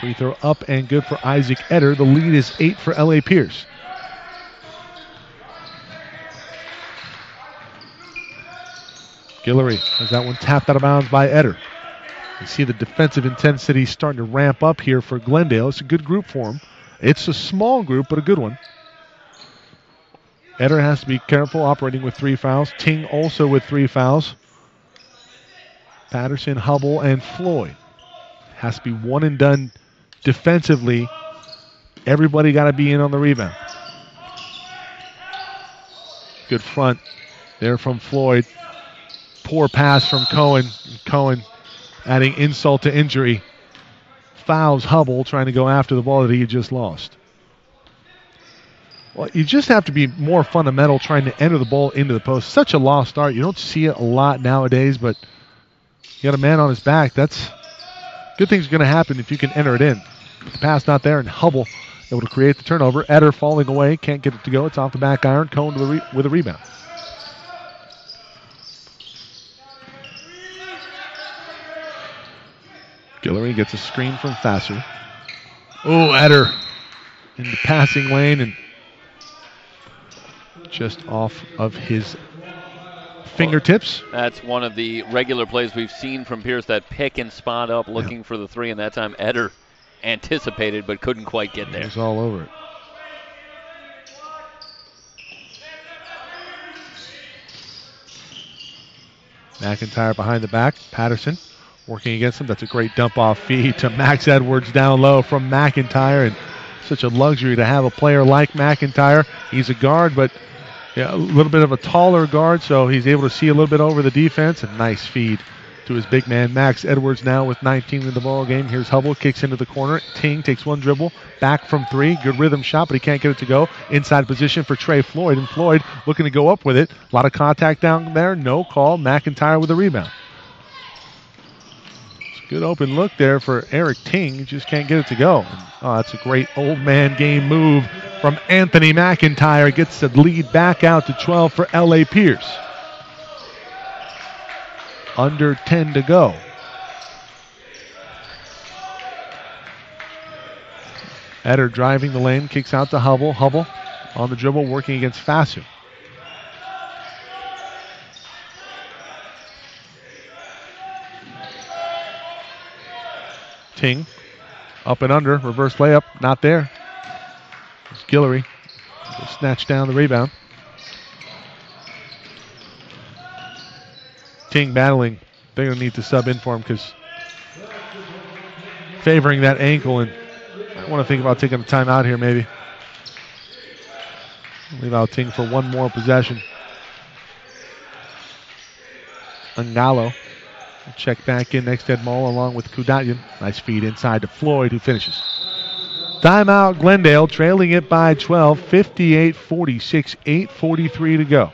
Free throw up and good for Isaac Eder. The lead is 8 for L.A. Pierce. Guillory has that one tapped out of bounds by Eder. You see the defensive intensity starting to ramp up here for Glendale. It's a good group for them. It's a small group, but a good one. Eder has to be careful operating with 3 fouls. Ting also with 3 fouls. Patterson, Hubble, and Floyd. Has to be one and done defensively. Everybody got to be in on the rebound. Good front there from Floyd. Poor pass from Cohen. Cohen adding insult to injury. Fouls Hubble trying to go after the ball that he had just lost. Well, you just have to be more fundamental trying to enter the ball into the post. Such a lost art. You don't see it a lot nowadays, but you got a man on his back. That's good things are going to happen if you can enter it in. The pass not there, and Hubble able to create the turnover. Eder falling away, can't get it to go. It's off the back iron. Cohen with a rebound. Guillory gets a screen from Fasser. Oh, Eder in the passing lane and just off of his fingertips. That's one of the regular plays we've seen from Pierce, that pick and spot up looking for the 3, and that time Eder anticipated but couldn't quite get there. He was all over it. McIntyre behind the back. Patterson working against him. That's a great dump-off feed to Max Edwards down low from McIntyre, and such a luxury to have a player like McIntyre. He's a guard, but a little bit of a taller guard, so he's able to see a little bit over the defense. A nice feed to his big man, Max Edwards, now with 19 in the ball game. Here's Hubble, kicks into the corner. Ting takes one dribble, back from 3. Good rhythm shot, but he can't get it to go. Inside position for Trey Floyd, and Floyd looking to go up with it. A lot of contact down there, no call. McIntyre with a rebound. Good open look there for Eric Ting. He just can't get it to go. Oh, that's a great old man game move from Anthony McIntyre. Gets the lead back out to 12 for L.A. Pierce. Under 10 to go. Eder driving the lane, kicks out to Hubble. Hubble on the dribble, working against Fasser. Ting, up and under, reverse layup, not there. It's Guillory. He'll snatch down the rebound. Ting battling. They're going to need to sub in for him because favoring that ankle, and I want to think about taking a timeout here maybe. Leave out Ting for one more possession. Angalo will check back in next to Edmol along with Kudatyan. Nice feed inside to Floyd, who finishes. Timeout Glendale, trailing it by 12, 58-46, 8:43 to go.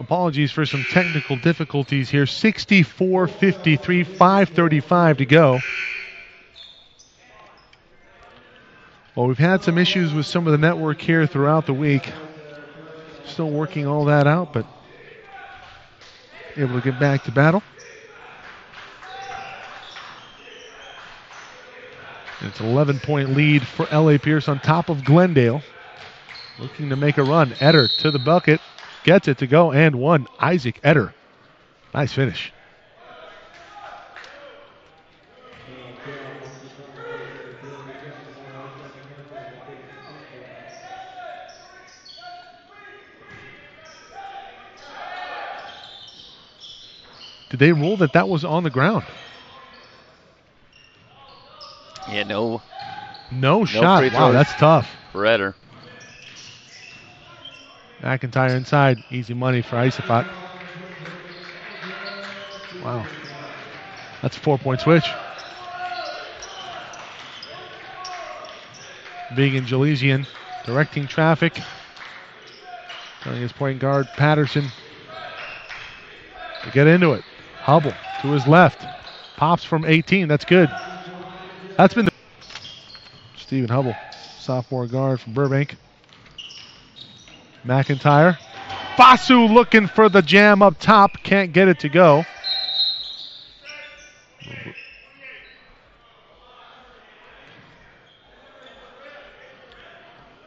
Apologies for some technical difficulties here. 64-53, 5:35 to go. Well, we've had some issues with some of the network here throughout the week. Still working all that out, but able to get back to battle. It's an 11-point lead for L.A. Pierce on top of Glendale. Looking to make a run. Etter to the bucket. Gets it to go and one. Isaac Etter. Nice finish. Did they rule that was on the ground? Yeah, no shot. Wow, that's tough. For Etter. McIntyre inside. Easy money for Isafat. Wow. That's a 4-point switch. Big and Jalesian directing traffic. Telling his point guard, Patterson, to get into it. Hubble to his left. Pops from 18. That's good. That's been Stephen Hubble, sophomore guard from Burbank. McIntyre. Basu looking for the jam up top. Can't get it to go.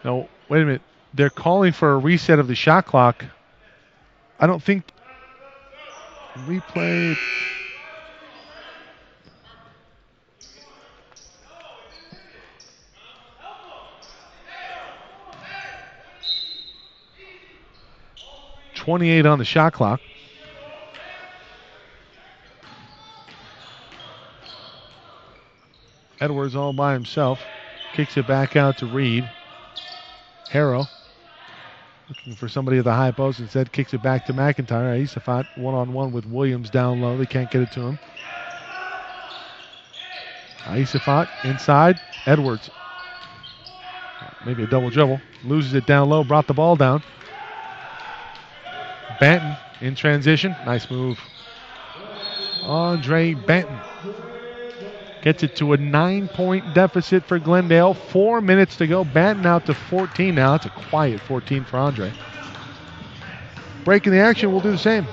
No, wait a minute. They're calling for a reset of the shot clock. I don't think replay. .28 on the shot clock. Edwards all by himself. Kicks it back out to Reed. Harrow looking for somebody at the high post. Instead kicks it back to McIntyre. Isafat one-on-one with Williams down low. They can't get it to him. Isafat inside. Edwards. Maybe a double dribble. Loses it down low. Brought the ball down. Banton in transition. Nice move. Andre Banton gets it to a 9-point deficit for Glendale. 4 minutes to go. Banton out to 14 now. It's a quiet 14 for Andre. Breaking the action, we'll do the same.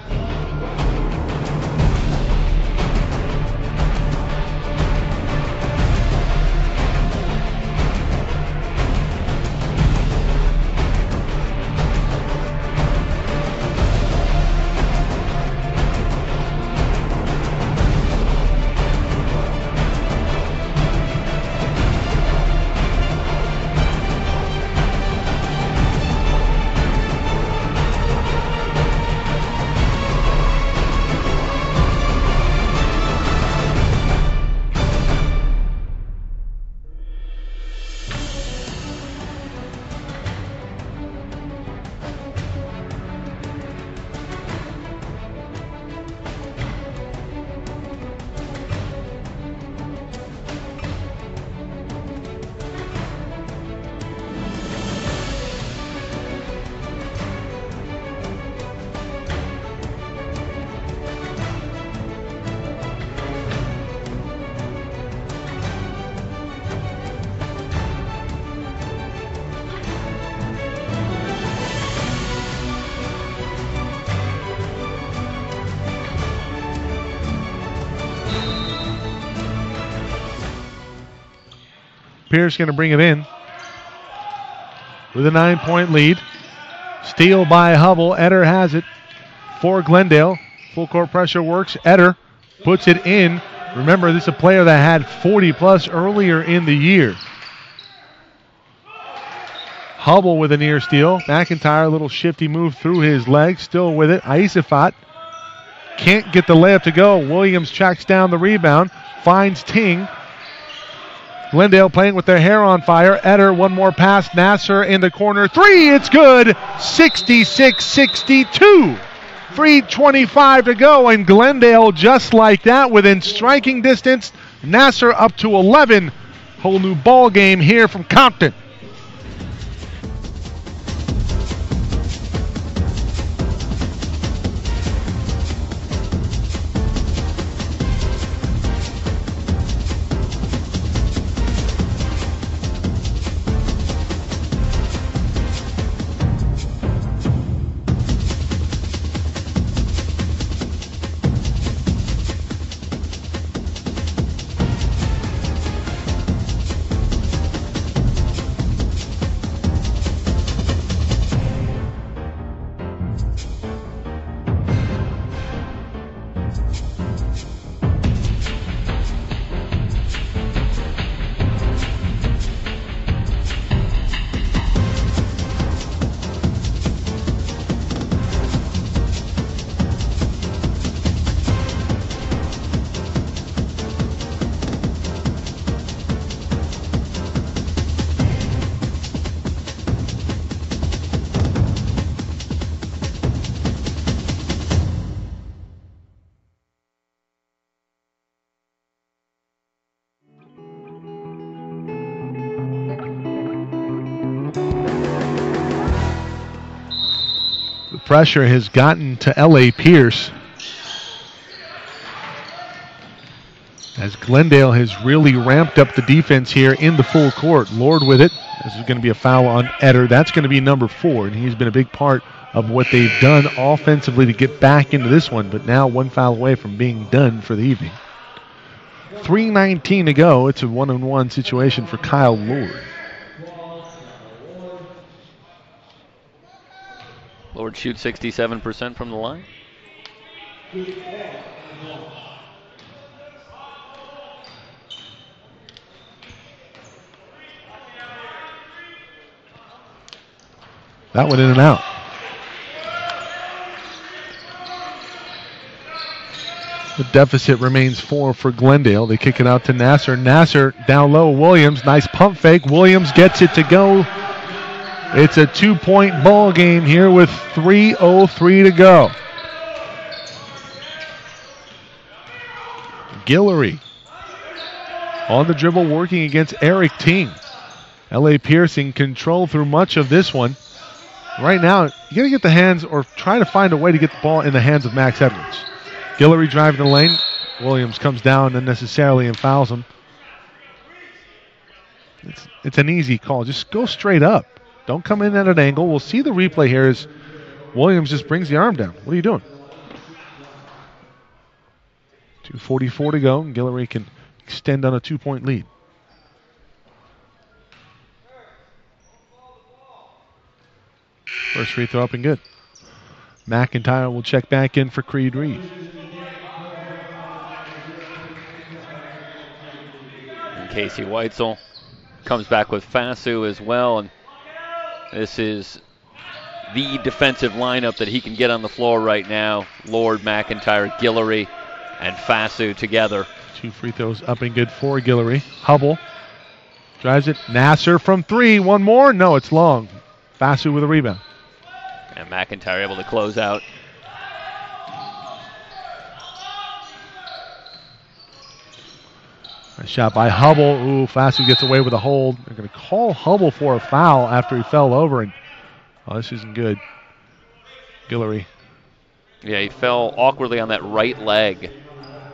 Pierce going to bring it in with a 9-point lead. Steal by Hubble. Etter has it for Glendale. Full court pressure works. Etter puts it in. Remember, this is a player that had 40-plus earlier in the year. Hubble with a near steal. McIntyre, a little shifty move through his legs. Still with it. Isafat can't get the layup to go. Williams tracks down the rebound. Finds Ting. Glendale playing with their hair on fire. Etter, one more pass. Nasser in the corner. Three, it's good. 66-62. 3:25 to go, and Glendale just like that within striking distance. Nasser up to 11. Whole new ball game here from Compton. pressure has gotten to L.A. Pierce, as Glendale has really ramped up the defense here in the full court. Lord with it. This is going to be a foul on Eder. That's going to be number 4, and he's been a big part of what they've done offensively to get back into this one, but now one foul away from being done for the evening. 3:19 to go. It's a 1-on-1 situation for Kyle Lord. Lord shoots 67% from the line. That went in and out. The deficit remains 4 for Glendale. They kick it out to Nasser. Nasser down low. Williams, nice pump fake. Williams gets it to go. It's a 2-point ball game here with 3:03 to go. Guillory on the dribble working against Eric Ting. L.A. Pierce in control through much of this one. Right now, you got to get the hands or try to find a way to get the ball in the hands of Max Edwards. Guillory driving the lane. Williams comes down unnecessarily and fouls him. It's an easy call. Just go straight up. Don't come in at an angle. We'll see the replay here as Williams just brings the arm down. What are you doing? 2:44 to go, and Guillory can extend on a 2-point lead. First free throw up and good. McIntyre will check back in for Creed Reed. And Casey Weitzel comes back with Fasu as well, and this is the defensive lineup that he can get on the floor right now. Lord, McIntyre, Guillory, and Fasu together. 2 free throws up and good for Guillory. Hubble drives it. Nasser from 3. One more. No, it's long. Fasu with a rebound. And McIntyre able to close out. Nice shot by Hubble. Ooh, Fasu gets away with a hold. They're going to call Hubble for a foul after he fell over. And this isn't good. Guillory. Yeah, he fell awkwardly on that right leg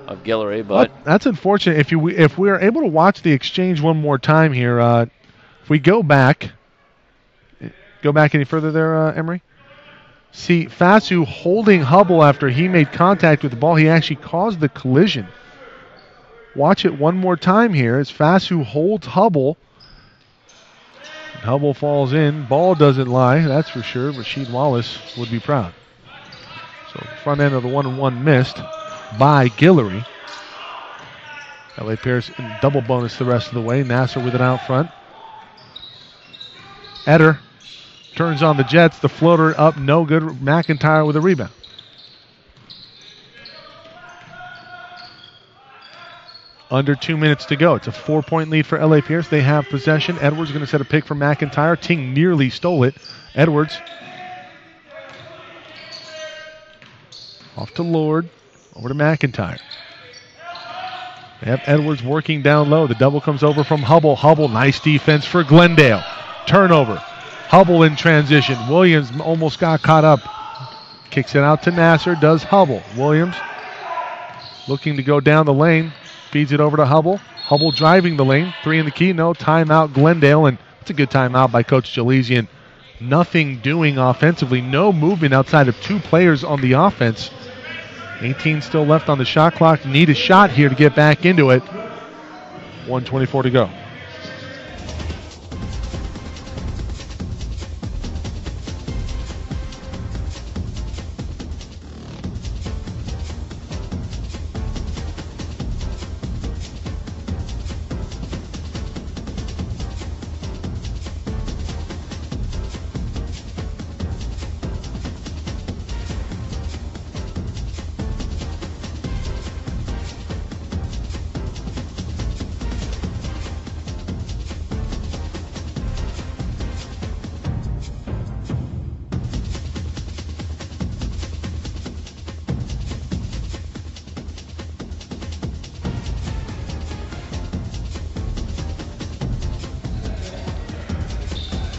of Guillory, but that's unfortunate. If we are able to watch the exchange one more time here, if we go back any further there, Emery? See, Fasu holding Hubble after he made contact with the ball. He actually caused the collision. Watch it one more time here as Fasu holds Hubble. Hubble falls in. Ball doesn't lie, that's for sure. Rasheed Wallace would be proud. So front end of the 1-1 missed by Guillory. L.A. Pierce in double bonus the rest of the way. Nasser with it out front. Eder turns on the Jets. The floater up, no good. McIntyre with a rebound. Under 2 minutes to go. It's a 4-point lead for L.A. Pierce. They have possession. Edwards going to set a pick for McIntyre. Ting nearly stole it. Edwards. Off to Lord. Over to McIntyre. They have Edwards working down low. The double comes over from Hubble. Hubble, nice defense for Glendale. Turnover. Hubble in transition. Williams almost got caught up. Kicks it out to Nasser. Does Hubble. Williams looking to go down the lane. Feeds it over to Hubble. Hubble driving the lane. 3 in the key. No timeout Glendale. And it's a good timeout by Coach Jalesian. Nothing doing offensively. No movement outside of 2 players on the offense. 18 still left on the shot clock. Need a shot here to get back into it. 1:24 to go.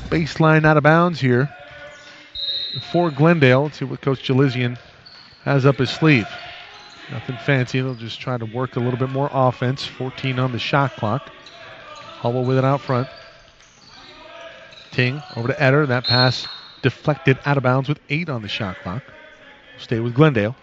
Baseline out of bounds here. for Glendale. Let's see what Coach Jalizian has up his sleeve. Nothing fancy. They'll just try to work a little bit more offense. 14 on the shot clock. Hubble with it out front. Ting over to Eder. That pass deflected out of bounds with 8 on the shot clock. Stay with Glendale.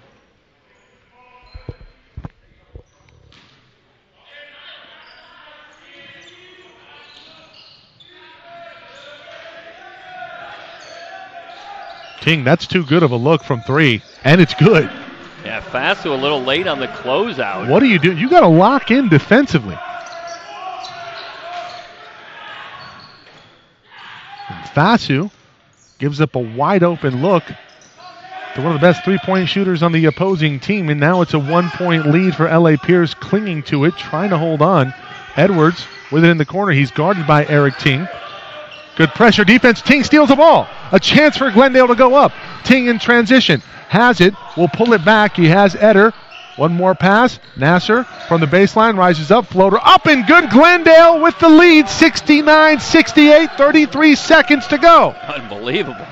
Ting, that's too good of a look from 3, and it's good. Yeah, Fasu a little late on the closeout. What are you doing? You got to lock in defensively. And Fasu gives up a wide open look to one of the best three-point shooters on the opposing team, and now it's a 1-point lead for L.A. Pierce, clinging to it, trying to hold on. Edwards with it in the corner. He's guarded by Eric Ting. Good pressure defense. Ting steals the ball. A chance for Glendale to go up. Ting in transition. Has it. Will pull it back. He has Eder. One more pass. Nasser from the baseline rises up. Floater up and good. Glendale with the lead. 69-68. 33 seconds to go. Unbelievable.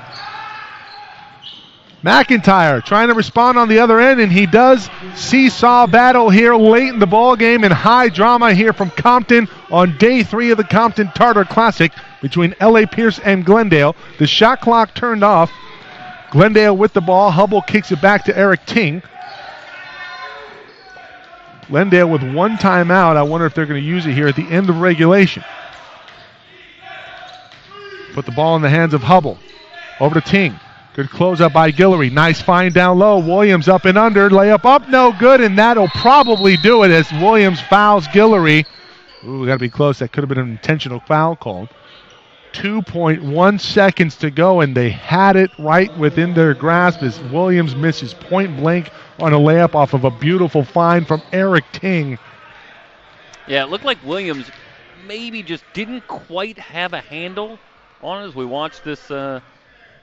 McIntyre trying to respond on the other end, and he does. Seesaw battle here late in the ball game, and high drama here from Compton on day 3 of the Compton Tartar Classic between L.A. Pierce and Glendale. The shot clock turned off. Glendale with the ball. Hubble kicks it back to Eric Ting. Glendale with 1 timeout. I wonder if they're going to use it here at the end of regulation. Put the ball in the hands of Hubble. Over to Ting. Good closeout by Guillory. Nice find down low. Williams up and under. Layup up, no good, and that'll probably do it as Williams fouls Guillory. Ooh, got to be close. That could have been an intentional foul called. 2.1 seconds to go, and they had it right within their grasp as Williams misses point blank on a layup off of a beautiful find from Eric Ting. Yeah, it looked like Williams maybe just didn't quite have a handle on it as we watched this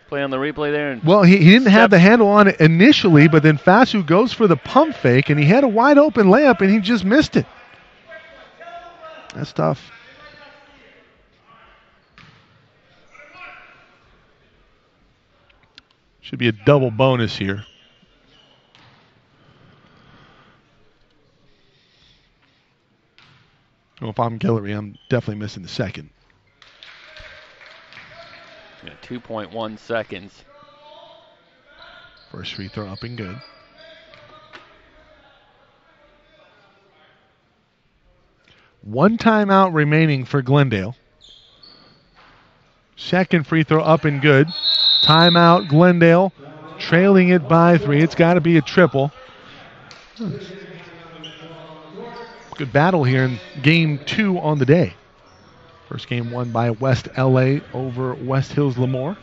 play on the replay there. And well, he didn't have the handle on it initially, but then Fasu goes for the pump fake, and he had a wide open layup, and he just missed it. That's tough. Should be a double bonus here. Well, if I'm Guillory, I'm definitely missing the second. Yeah, 2.1 seconds. First free throw up and good. One timeout remaining for Glendale. Second free throw up and good. Timeout Glendale, trailing it by 3. It's got to be a triple. Good battle here in game 2 on the day. First game won by West LA over West Hills Lemoore.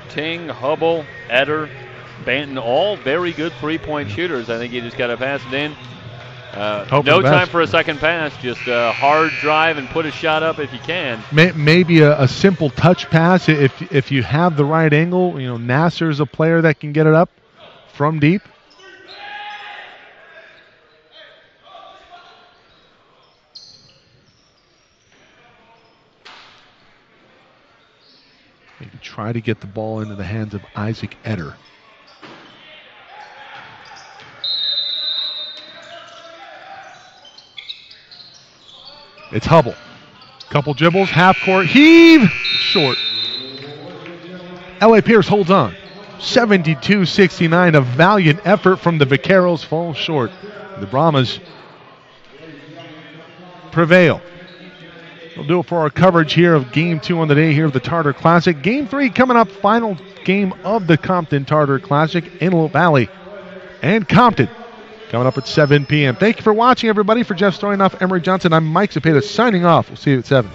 Ting, Hubble, Eder, Banton, all very good three-point shooters. I think you just got to pass it in. No time for a second pass. Just a hard drive and put a shot up if you can. Maybe a simple touch pass if you have the right angle. You know, Nasser's a player that can get it up from deep. Maybe try to get the ball into the hands of Isaac Eder. It's Hubble. Couple dribbles, half court, heave, short. L.A. Pierce holds on. 72-69, a valiant effort from the Vaqueros, falls short. The Brahmas prevail. We'll do it for our coverage here of Game 2 on the day here of the Tartar Classic. Game 3 coming up, final game of the Compton Tartar Classic, Antelope Valley and Compton. Coming up at 7 p.m. Thank you for watching, everybody. For Jeff Stoynoff, Emery Johnson, I'm Mike Zapata signing off. We'll see you at 7.